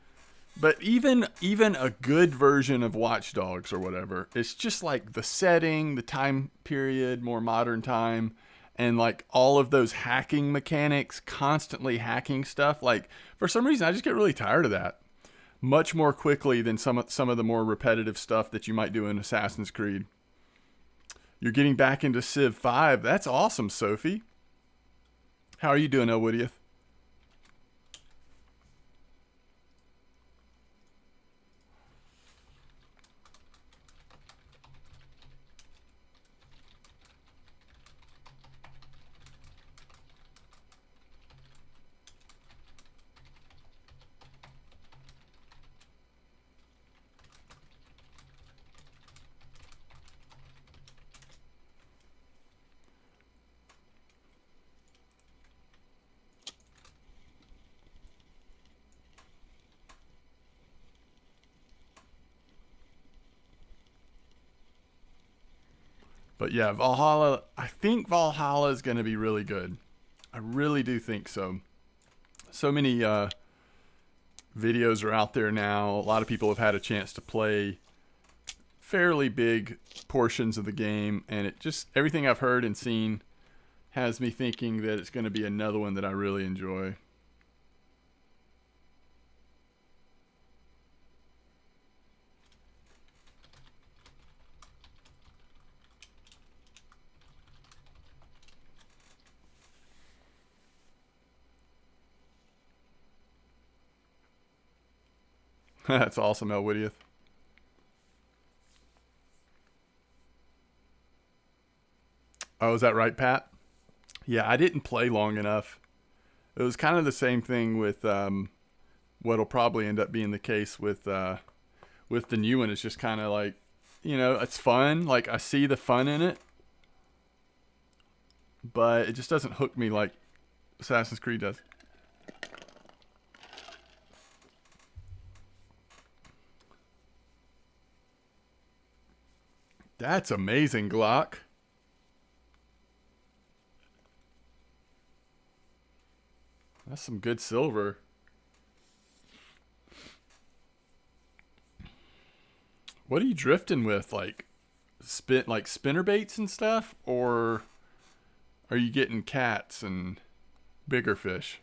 But even a good version of Watch Dogs or whatever, it's just like the setting, the time period, more modern time, and like all of those hacking mechanics, constantly hacking stuff. Like, for some reason, I just get really tired of that. Much more quickly than some of the more repetitive stuff that you might do in Assassin's Creed. You're getting back into Civ 5. That's awesome, Sophie. How are you doing, Elwoodieth? But yeah, Valhalla, I think Valhalla is going to be really good. I really do think so. So many videos are out there now. A lot of people have had a chance to play fairly big portions of the game, and it just, everything I've heard and seen has me thinking that it's going to be another one that I really enjoy. That's awesome, Elwoodieth. Oh, is that right, Pat? Yeah, I didn't play long enough. It was kind of the same thing with what'll probably end up being the case with the new one. It's just kind of like, you know, it's fun. Like, I see the fun in it, but it just doesn't hook me like Assassin's Creed does. That's amazing, Glock. That's some good silver. What are you drifting with? Like spinner baits and stuff, or are you getting cats and bigger fish?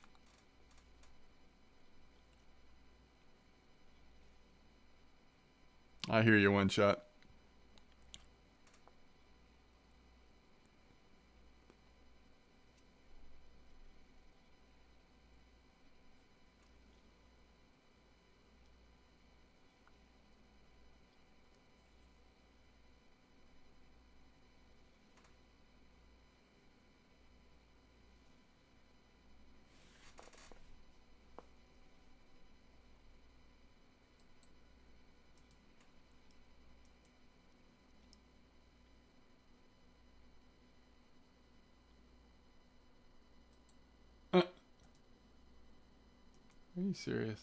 I hear you, one shot. Are you serious?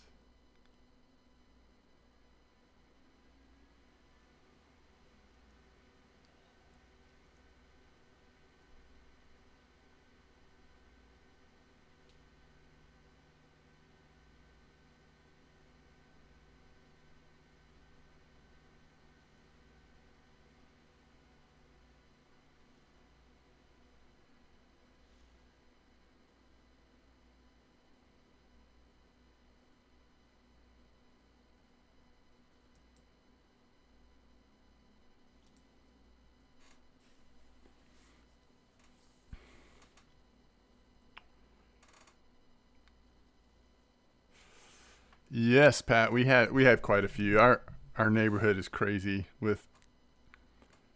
Yes, Pat. We have quite a few. Our neighborhood is crazy with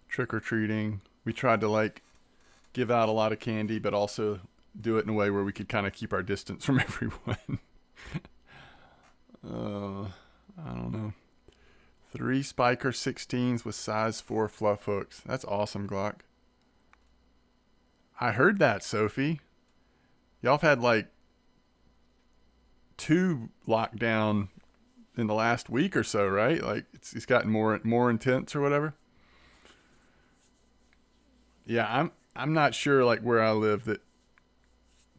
trick or treating. We tried to like give out a lot of candy, but also do it in a way where we could kind of keep our distance from everyone. uh, I don't know. 3 Spiker 16s with size 4 fluff hooks. That's awesome, Glock. I heard that, Sophie. Y'all have had like 2 lockdown in the last week or so, right? Like it's gotten more intense or whatever. Yeah, I'm not sure like where I live that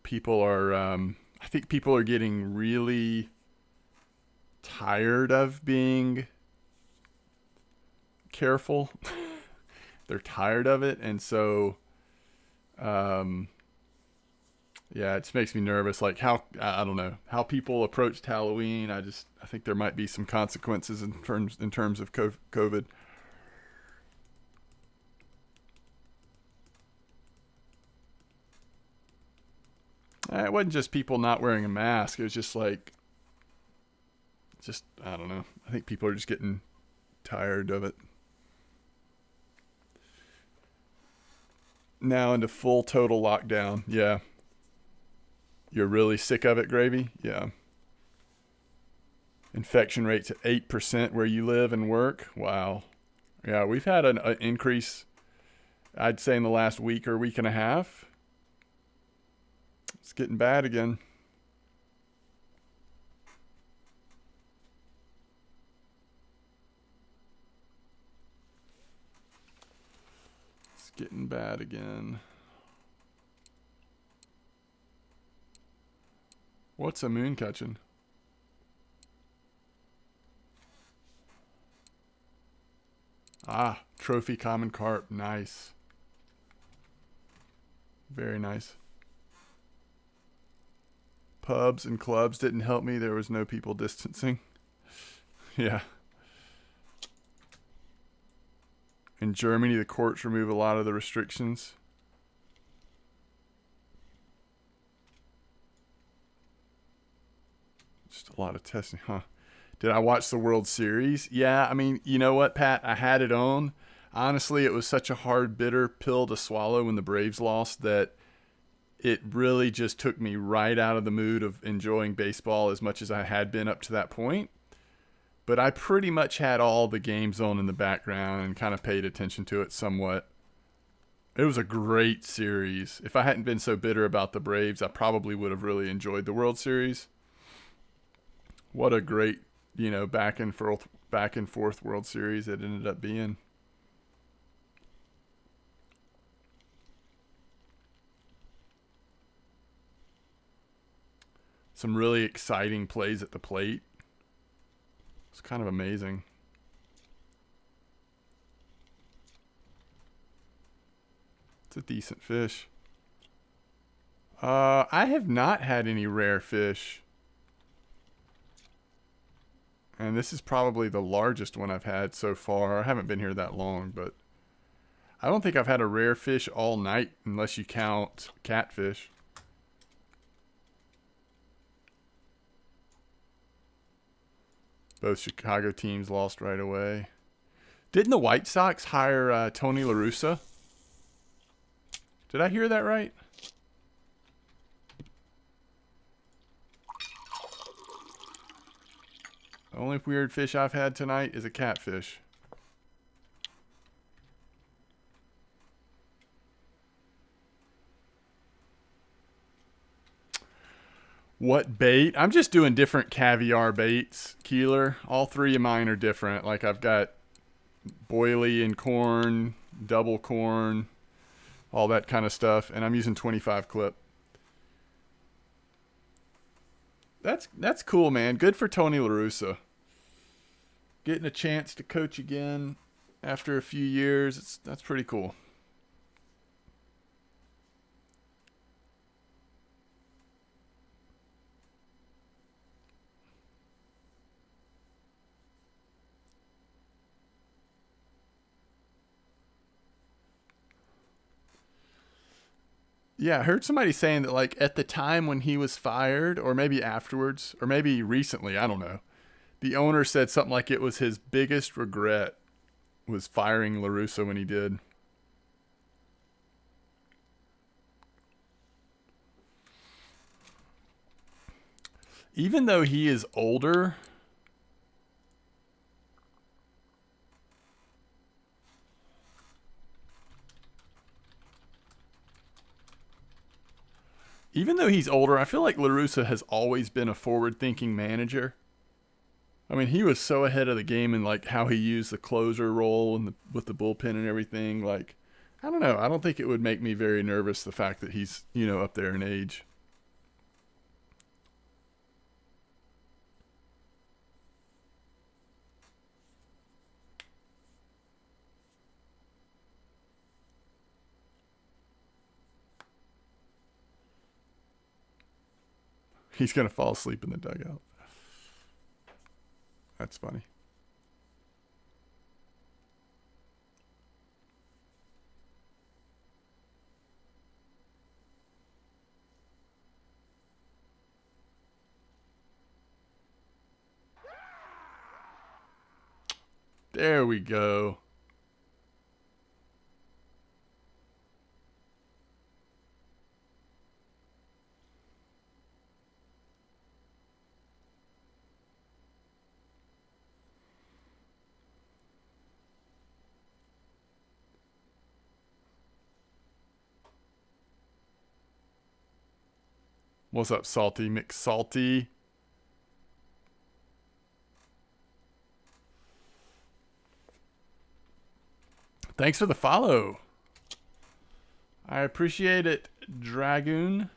people are. I think people are getting really tired of being careful. They're tired of it, and so um, yeah, it just makes me nervous. Like how I don't know how people approached Halloween. I think there might be some consequences in terms of COVID. It wasn't just people not wearing a mask. It was just like, just I don't know. I think people are just getting tired of it. Now into full total lockdown. Yeah. You're really sick of it, Gravy? Yeah. Infection rates at 8% where you live and work. Wow. Yeah, we've had an increase, I'd say, in the last week or week and a half. It's getting bad again. It's getting bad again. What's a moon catching? Ah, trophy common carp. Nice. Very nice. Pubs and clubs didn't help me. There was no people distancing. Yeah. In Germany, the courts remove a lot of the restrictions. Just a lot of testing, huh? Did I watch the World Series? Yeah, I mean, you know what, Pat? I had it on. Honestly, it was such a hard, bitter pill to swallow when the Braves lost that it really just took me right out of the mood of enjoying baseball as much as I had been up to that point. But I pretty much had all the games on in the background and kind of paid attention to it somewhat. It was a great series. If I hadn't been so bitter about the Braves, I probably would have really enjoyed the World Series. What a great, back and forth World Series it ended up being. Some really exciting plays at the plate. It's kind of amazing. It's a decent fish. I have not had any rare fish. And this is probably the largest one I've had so far. I haven't been here that long, but I don't think I've had a rare fish all night unless you count catfish. Both Chicago teams lost right away. Didn't the White Sox hire Tony La Russa? Did I hear that right? The only weird fish I've had tonight is a catfish. What bait? I'm just doing different caviar baits, Keeler. All 3 of mine are different. Like I've got boilie and corn, double corn, all that kind of stuff. And I'm using 25 clip. That's cool, man. Good for Tony La Russa. Getting a chance to coach again after a few years. That's pretty cool. Yeah, I heard somebody saying that like at the time when he was fired, or maybe afterwards, or maybe recently, I don't know. The owner said something like it was his biggest regret was firing LaRussa when he did. Even though he is older, I feel like LaRussa has always been a forward-thinking manager. I mean, he was so ahead of the game in like how he used the closer role and with the bullpen and everything. Like, I don't know. I don't think it would make me very nervous the fact that he's, up there in age. He's going to fall asleep in the dugout. That's funny. There we go. What's up, Salty McSalty? Thanks for the follow. I appreciate it, Dragoon.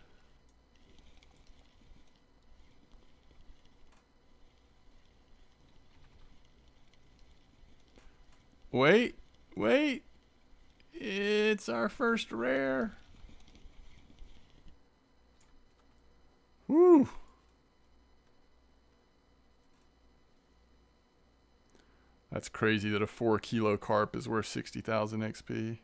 Wait. It's our first rare. Woo. That's crazy that a 4-kilo carp is worth 60,000 XP.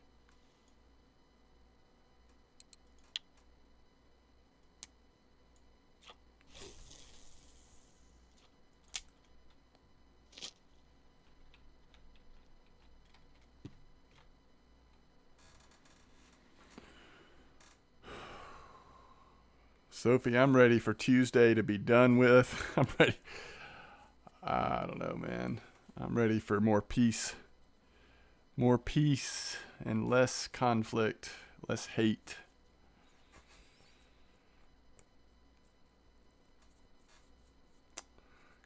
Sophie, I'm ready for Tuesday to be done with. I'm ready. I don't know, man. I'm ready for more peace. More peace and less conflict, less hate.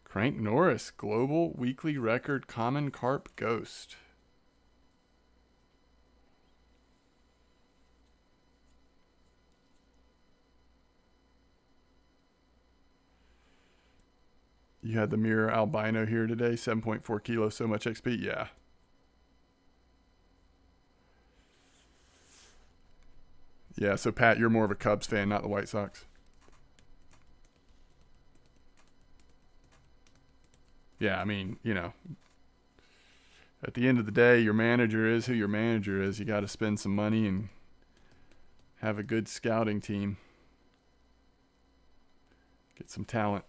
Crank Norris, global weekly record common carp ghost. You had the mirror albino here today, 7.4 kilos, so much XP. Yeah. Yeah, so Pat, you're more of a Cubs fan, not the White Sox. Yeah, I mean, at the end of the day, your manager is who your manager is. You got to spend some money and have a good scouting team. Get some talent.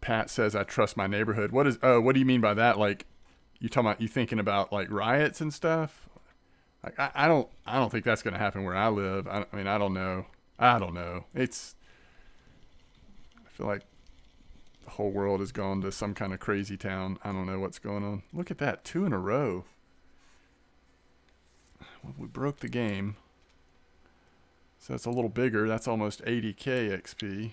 Pat says, I trust my neighborhood. What do you mean by that? Like, you thinking about like riots and stuff? Like, I don't think that's going to happen where I live. I mean, I don't know. I feel like the whole world has gone to some kind of crazy town. I don't know what's going on. Look at that, 2 in a row. Well, we broke the game. So it's a little bigger. That's almost 80k XP.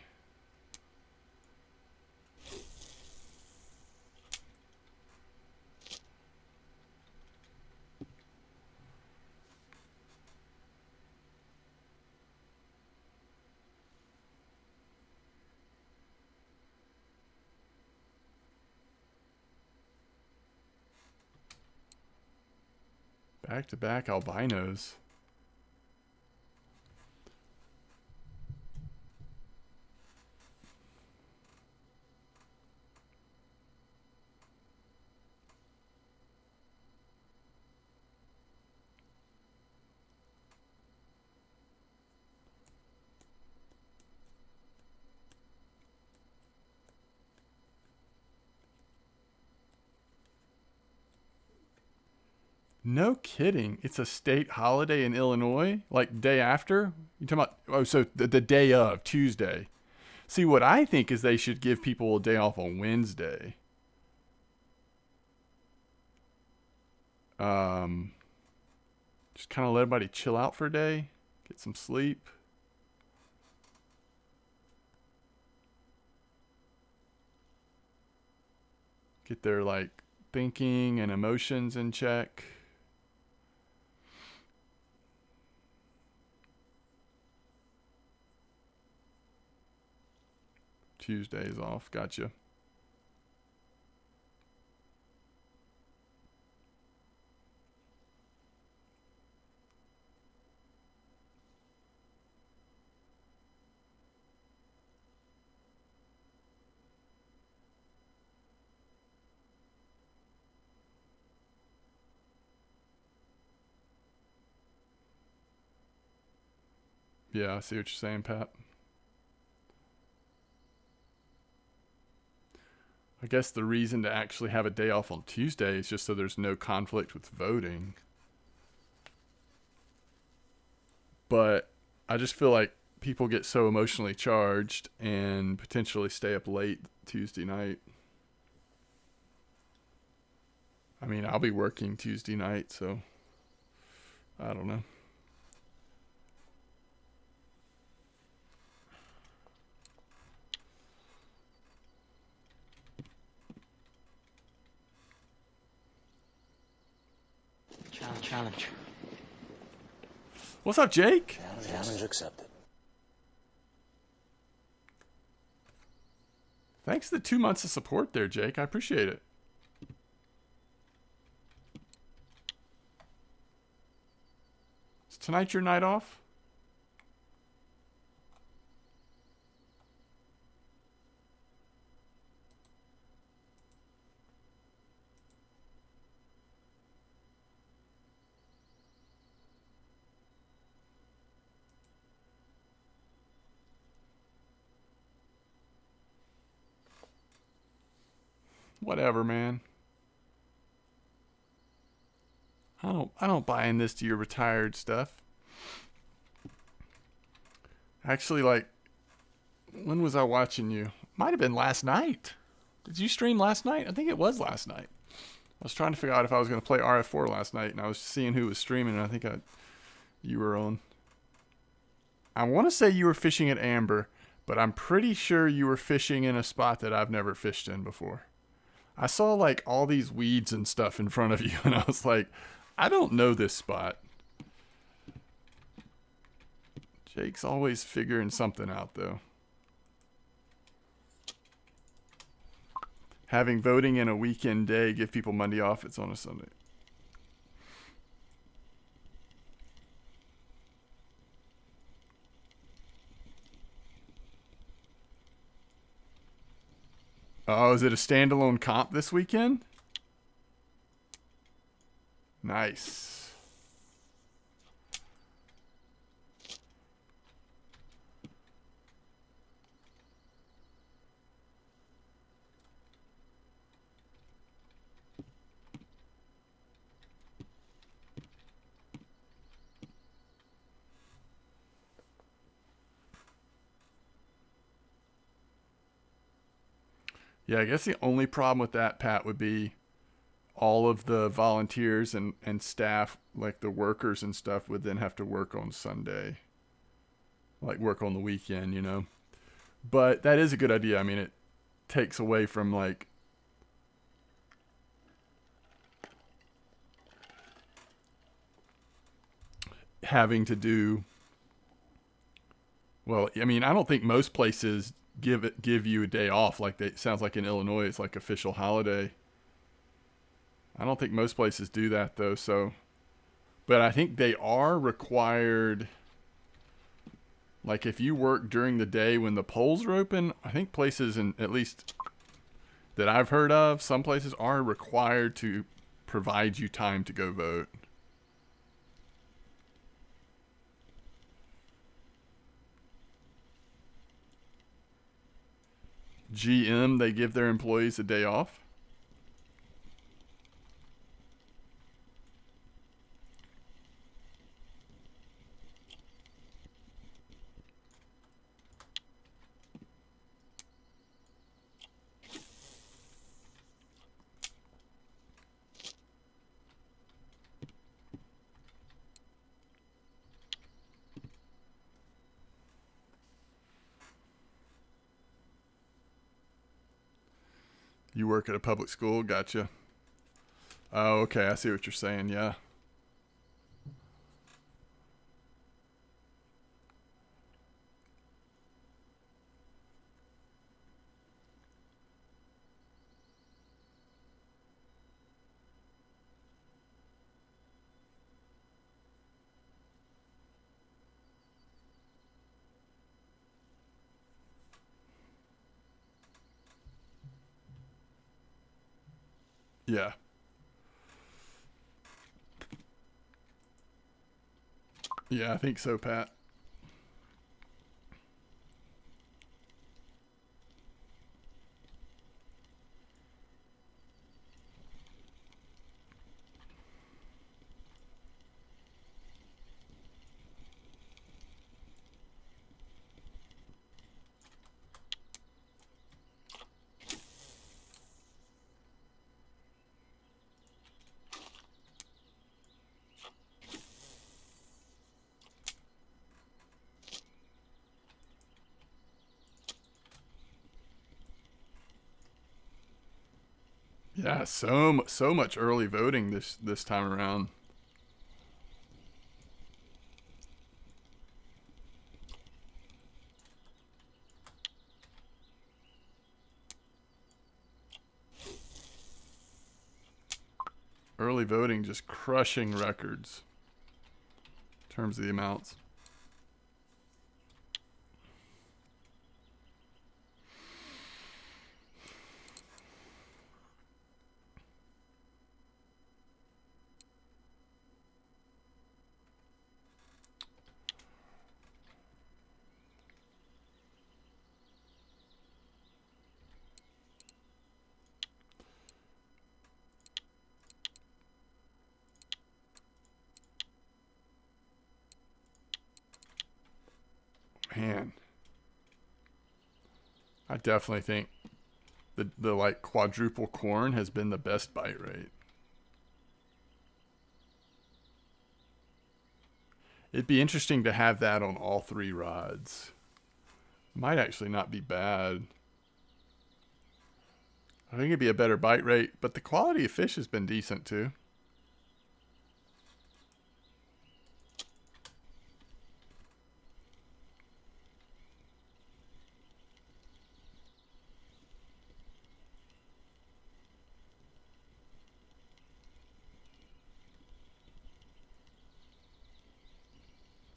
Back-to-back albinos. No kidding. It's a state holiday in Illinois, like day after. You talking about? Oh, so the day of Tuesday. See, what I think is they should give people a day off on Wednesday. Um, just kind of let everybody chill out for a day, get some sleep. Get their like thinking and emotions in check. Tuesdays off. Gotcha. Yeah, I see what you're saying, Pat. I guess the reason to actually have a day off on Tuesday is just so there's no conflict with voting. But I just feel like people get so emotionally charged and potentially stay up late Tuesday night. I mean, I'll be working Tuesday night, so I don't know.
Challenge.
What's up, Jake?
Challenge accepted.
Thanks for the 2 months of support there, Jake. I appreciate it. Is tonight your night off? Whatever, man. I don't buy in this to your retired stuff. Actually, like, when was I watching you? Might have been last night. Did you stream last night? I think it was last night. I was trying to figure out if I was going to play RF4 last night, and I was seeing who was streaming, and I think you were on. I want to say you were fishing at Amber, but I'm pretty sure you were fishing in a spot that I've never fished in before. I saw like all these weeds and stuff in front of you, and I was like, I don't know this spot. Jake's always figuring something out, though. Having voting in a weekend day give people Monday off. It's on a Sunday. Oh, is it a standalone comp this weekend? Nice. Yeah, I guess the only problem with that, Pat, would be all of the volunteers and staff, like the workers and stuff, would then have to work on Sunday. Like work on the weekend, you know? But that is a good idea. I mean, it takes away from like having to do, well, I mean, I don't think most places give you a day off. Like it sounds like in Illinois it's like official holiday. I don't think most places do that though, so but I think they are required, like if you work during the day when the polls are open, I think places, in at least that I've heard of, some places are required to provide you time to go vote. GM, they give their employees a day off. You work at a public school? Gotcha. Oh, okay. I see what you're saying. Yeah. Yeah. Yeah, I think so, Pat. Yeah, so much early voting this time around. Early voting just crushing records in terms of the amounts. Man, I definitely think the like quadruple corn has been the best bite rate. It'd be interesting to have that on all three rods. Might actually not be bad. I think it'd be a better bite rate, but the quality of fish has been decent too.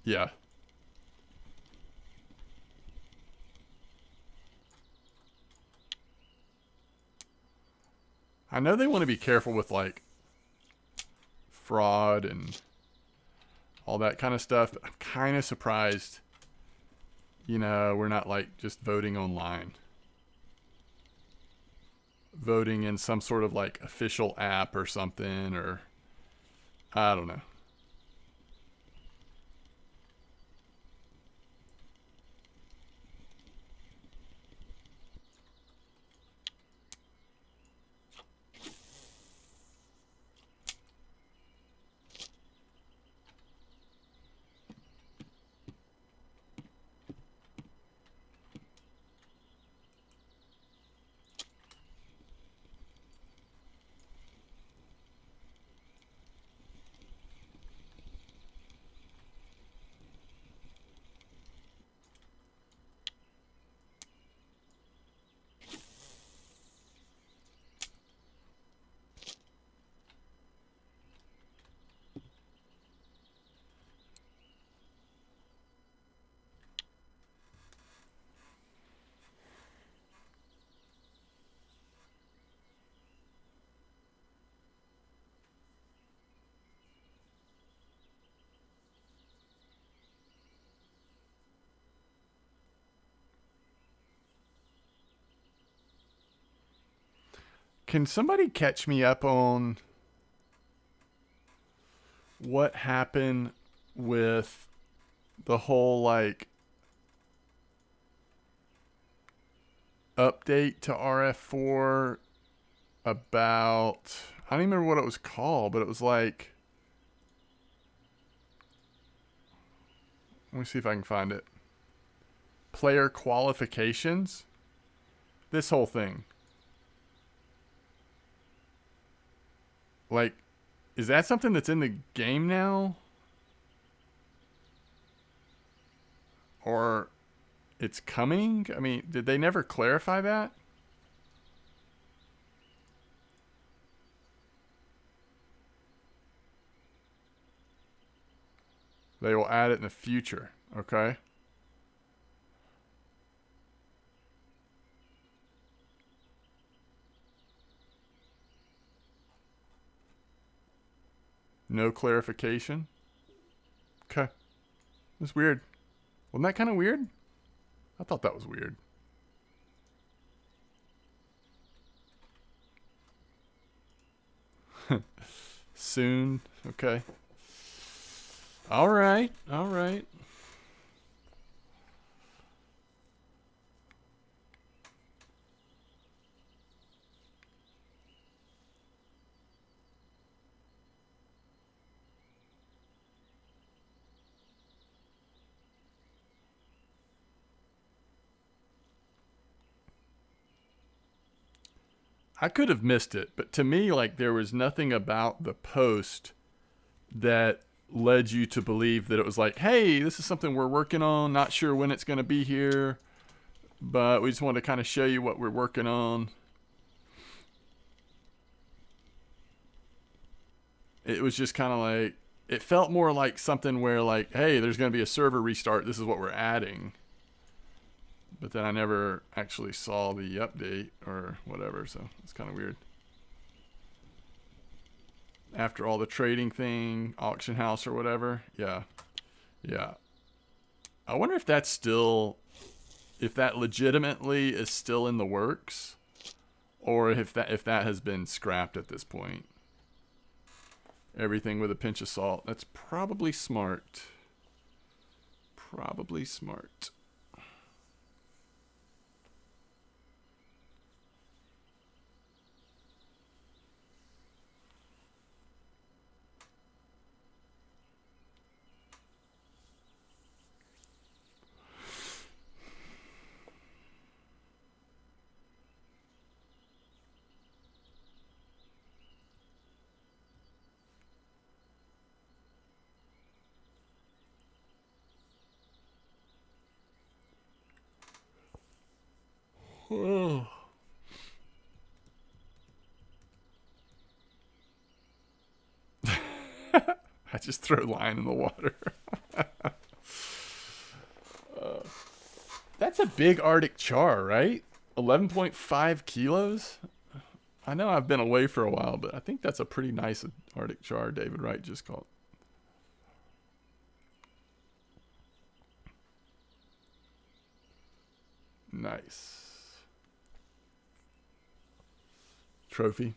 Yeah. I know they want to be careful with like fraud and all that kind of stuff, but I'm kind of surprised, we're not like just voting online. Voting in some sort of like official app or something, or I don't know. Can somebody catch me up on what happened with the whole like update to RF4 about, I don't even remember what it was called, but it was like, let me see if I can find it. Player qualifications. This whole thing. Like, is that something that's in the game now? Or it's coming? I mean, did they never clarify that? They will add it in the future. Okay. No clarification. Okay. That's weird. Wasn't that kind of weird? I thought that was weird. Soon. Okay. All right. All right. I could have missed it, but to me, like, there was nothing about the post that led you to believe that it was like, hey, this is something we're working on. Not sure when it's going to be here, but we just want to kind of show you what we're working on. It was just kind of like, it felt more like something where, like, hey, there's going to be a server restart. This is what we're adding. But then I never actually saw the update or whatever, so it's kind of weird. After all the trading thing, auction house or whatever. Yeah. Yeah. I wonder if that's still, if that legitimately is still in the works, or if that has been scrapped at this point. Everything with a pinch of salt. That's probably smart. Probably smart. Oh. I just throw line in the water. That's a big Arctic char, right? 11.5 kilos? I know I've been away for a while, but I think that's a pretty nice Arctic char David Wright just caught. Nice. Trophy.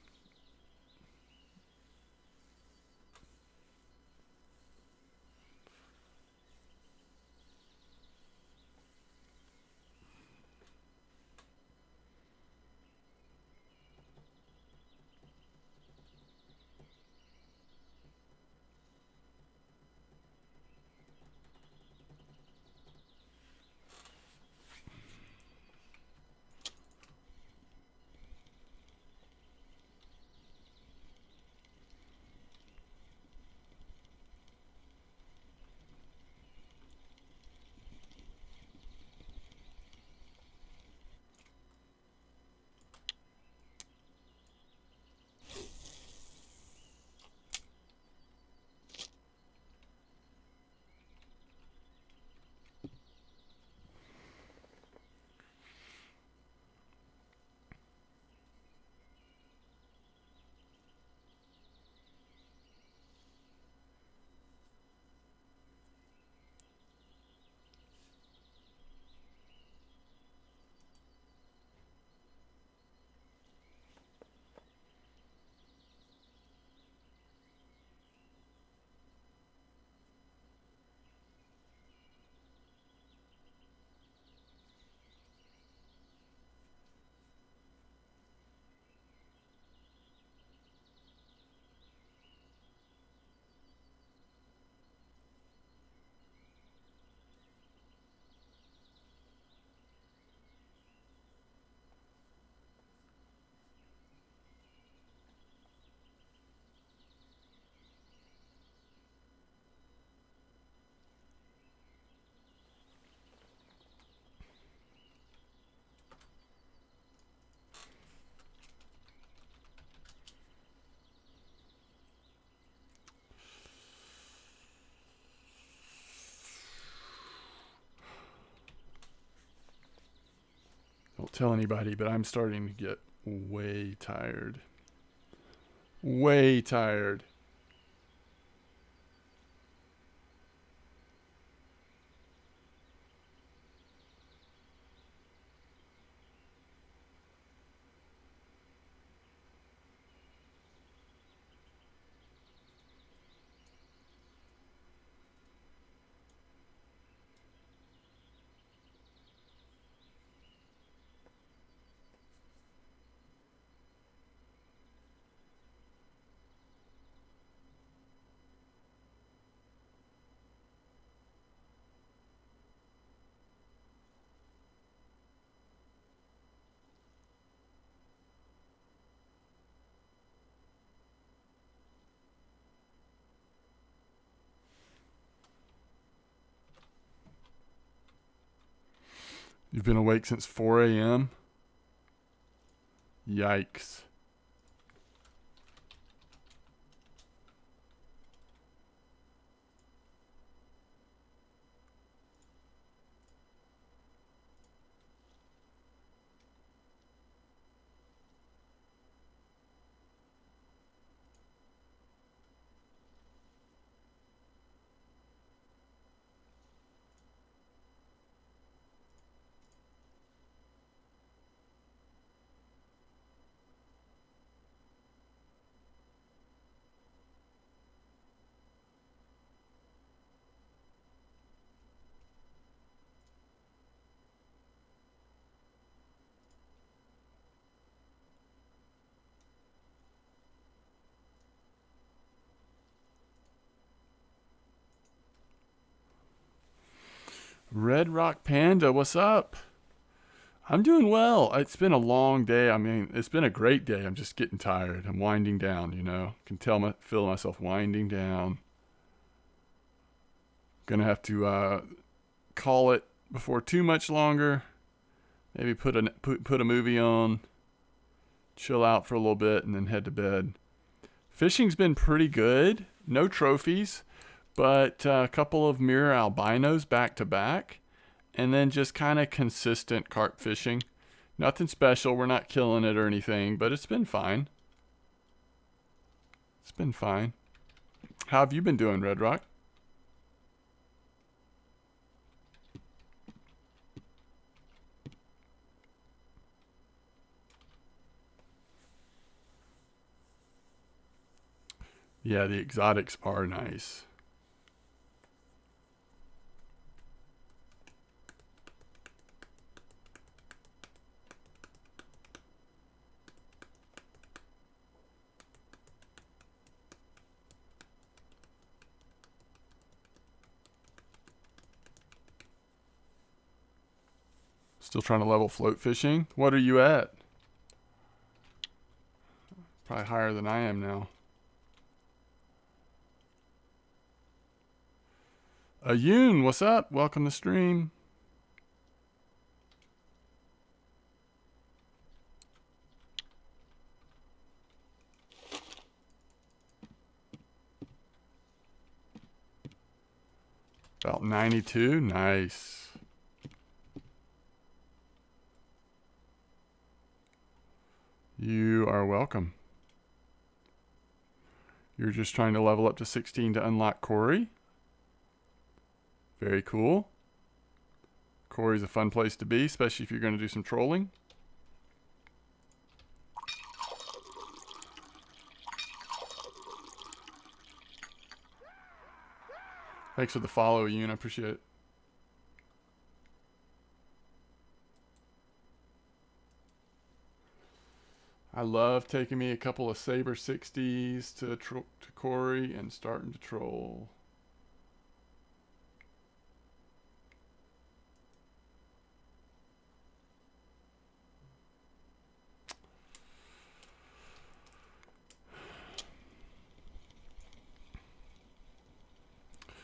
Don't tell anybody, but I'm starting to get way tired. Way tired. You've been awake since 4 a.m.? Yikes. Red Rock Panda, what's up? I'm doing well. It's been a long day. I mean, it's been a great day. I'm just getting tired. I'm winding down, you know. Can feel myself winding down. Gonna have to call it before too much longer. Maybe put a movie on, chill out for a little bit, and then head to bed. Fishing's been pretty good. No trophies, but a couple of mirror albinos back to back. And then just kind of consistent carp fishing. Nothing special. We're not killing it or anything, but it's been fine. It's been fine. How have you been doing, Red Rock? Yeah, the exotics are nice. Still trying to level float fishing? What are you at? Probably higher than I am now. Yoon, what's up? Welcome to stream. About 92. Nice. You are welcome. You're just trying to level up to 16 to unlock Corey. Very cool. Corey's a fun place to be, especially if you're going to do some trolling. Thanks for the follow, Yoon. I appreciate it. I love taking me a couple of Saber 60s to Corey and starting to troll.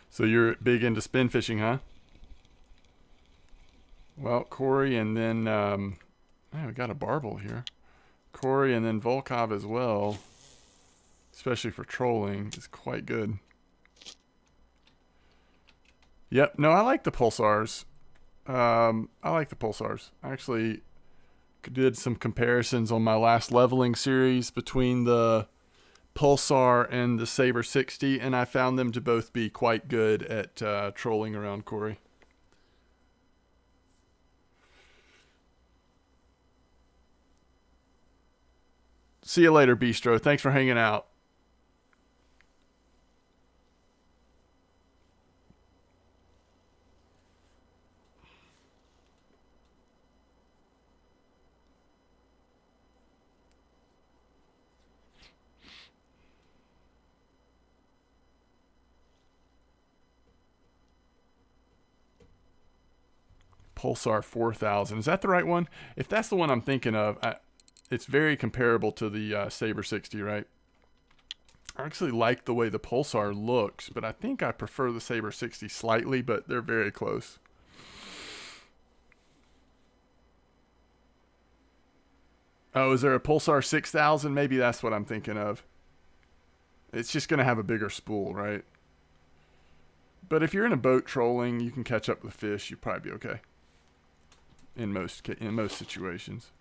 So you're big into spin fishing, huh? Well, Corey and then, man, we got a barbel here. Corey and then Volkov as well, especially for trolling, is quite good. Yep, no, I like the pulsars. I like the pulsars. Actually, did some comparisons on my last leveling series between the Pulsar and the Saber 60, and I found them to both be quite good at trolling around Corey. See you later, Bistro. Thanks for hanging out. Pulsar 4000. Is that the right one? If that's the one I'm thinking of, it's very comparable to the Saber 60, right? I actually like the way the Pulsar looks, but I think I prefer the Saber 60 slightly, but they're very close. Oh, is there a Pulsar 6000? Maybe that's what I'm thinking of. It's just going to have a bigger spool, right? But if you're in a boat trolling, you can catch up with fish. You'll probably be okay. In most situations.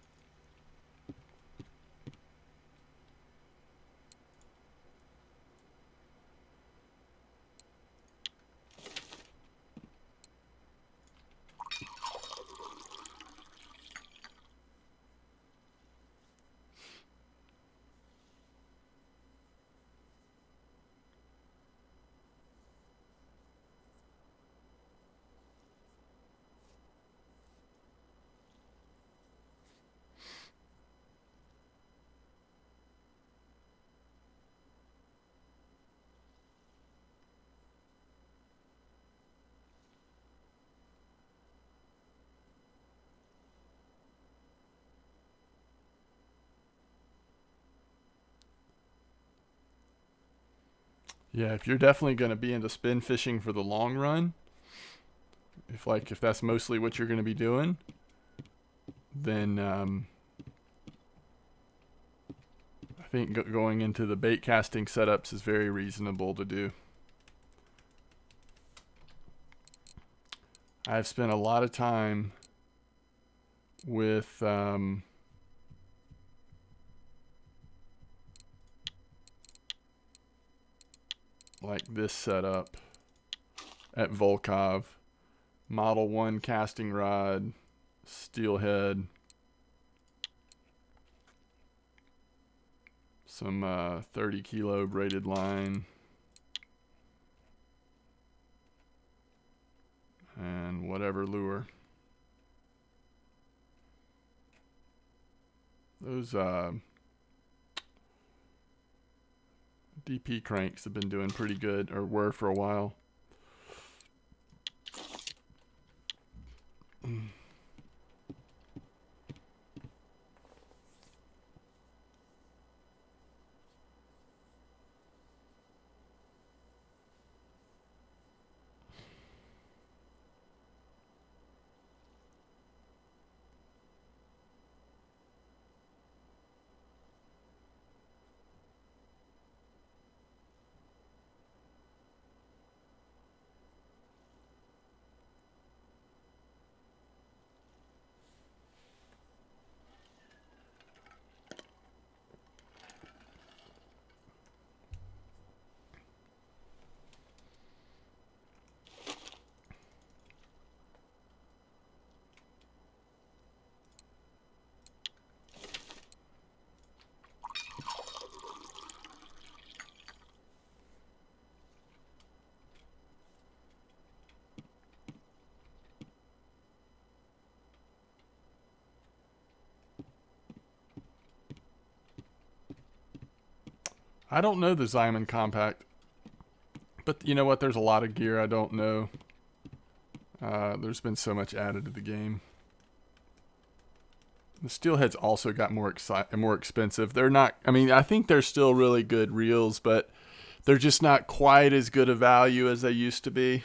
Yeah, if you're definitely going to be into spin fishing for the long run, if that's mostly what you're going to be doing, then I think going into the bait casting setups is very reasonable to do. I've spent a lot of time with like this setup at Volkov. Model 1 casting rod, steelhead, some 30 kilo braided line, and whatever lure. Those DP cranks have been doing pretty good, or were for a while. I don't know the Zyman Compact, but you know what? There's a lot of gear I don't know. There's been so much added to the game. The steelheads also got more expensive. They're not. I mean, I think they're still really good reels, but they're just not quite as good a value as they used to be.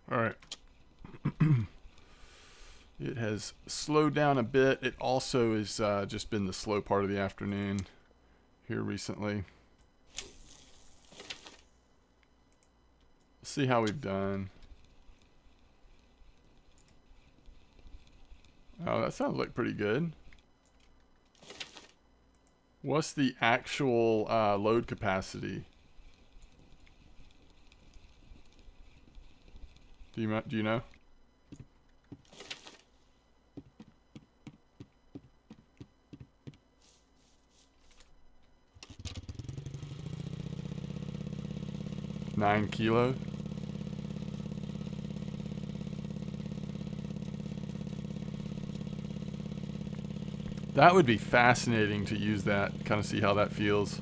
All right. It has slowed down a bit. It also has just been the slow part of the afternoon here recently. Let's see how we've done. Oh, that sounds like pretty good. What's the actual load capacity? Do you know? Nine kilos. That would be fascinating to use that, kind of see how that feels.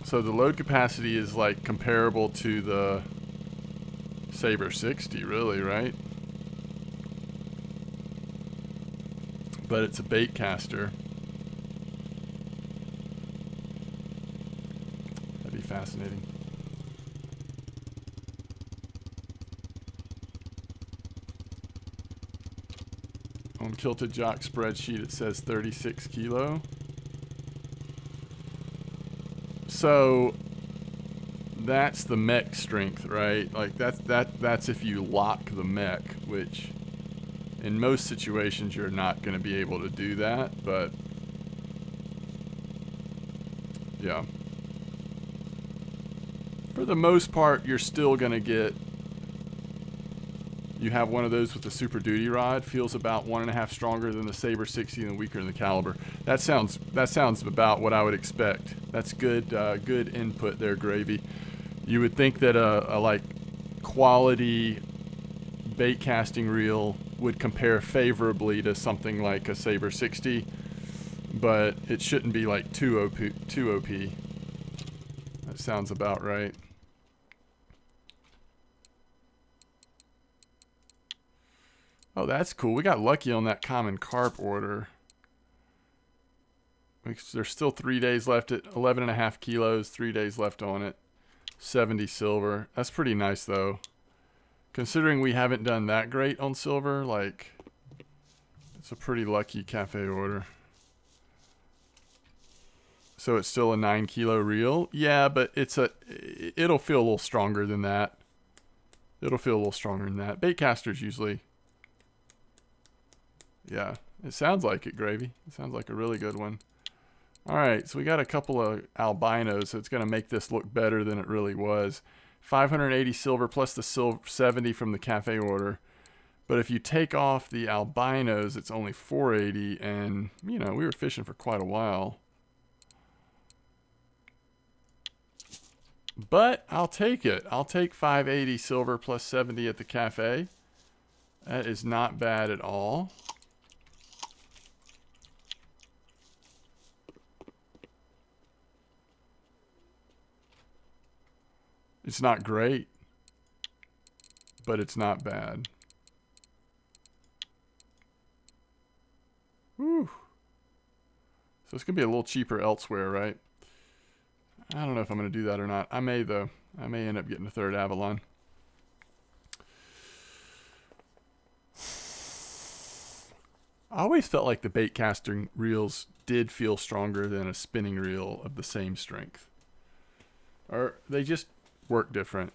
So the load capacity is like comparable to the Saber 60, really, right? But it's a bait caster. That'd be fascinating. On Kilted Jock spreadsheet, it says 36 kilo. So that's the mech strength, right? Like that's if you lock the mech, which in most situations you're not going to be able to do that, but yeah. For the most part, you're still going to get. You have one of those with the Super Duty rod, feels about 1.5 stronger than the Saber 60 and weaker in the caliber. That sounds about what I would expect. That's good good input there, Gravy. You would think that a like quality bait casting reel would compare favorably to something like a Saber 60, but it shouldn't be like too OP. That sounds about right. Oh, that's cool. We got lucky on that common carp order. There's still 3 days left at 11.5 kilos, 3 days left on it. 70 silver. That's pretty nice, though. Considering we haven't done that great on silver, like, it's a pretty lucky cafe order. So it's still a 9 kilo reel? Yeah, but it'll feel a little stronger than that. It'll feel a little stronger than that. Bait casters usually... Yeah, it sounds like it, Gravy. It sounds like a really good one. All right, so we got a couple of albinos, so it's going to make this look better than it really was. 580 silver plus the 70 from the cafe order. But if you take off the albinos, it's only 480, and, you know, we were fishing for quite a while. But I'll take it. I'll take 580 silver plus 70 at the cafe. That is not bad at all. It's not great, but it's not bad. Whew. So it's going to be a little cheaper elsewhere, right? I don't know if I'm going to do that or not. I may, though. I may end up getting a third Avalon. I always felt like the bait casting reels did feel stronger than a spinning reel of the same strength. Or they just work different.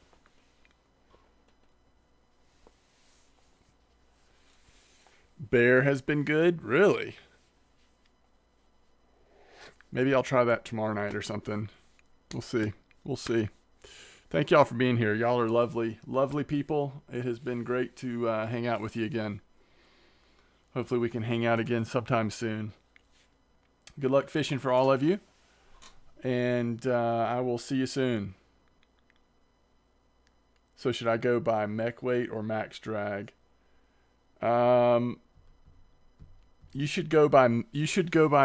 Bear has been good? Really? Maybe I'll try that tomorrow night or something. We'll see. We'll see. Thank y'all for being here. Y'all are lovely, lovely people. It has been great to hang out with you again. Hopefully we can hang out again sometime soon. Good luck fishing for all of you. And I will see you soon. So should I go by mech weight or max drag? You should go by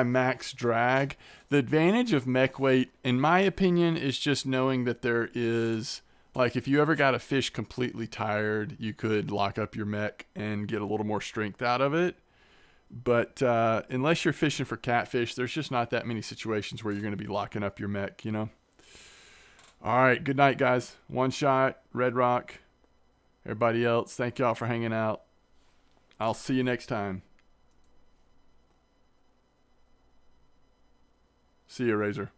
max drag. The advantage of mech weight, in my opinion, is just knowing that there is, like, if you ever got a fish completely tired, you could lock up your mech and get a little more strength out of it. But unless you're fishing for catfish, there's just not that many situations where you're going to be locking up your mech, you know? All right, good night, guys. One Shot, Red Rock, everybody else, thank y'all for hanging out. I'll see you next time. See you, Razor.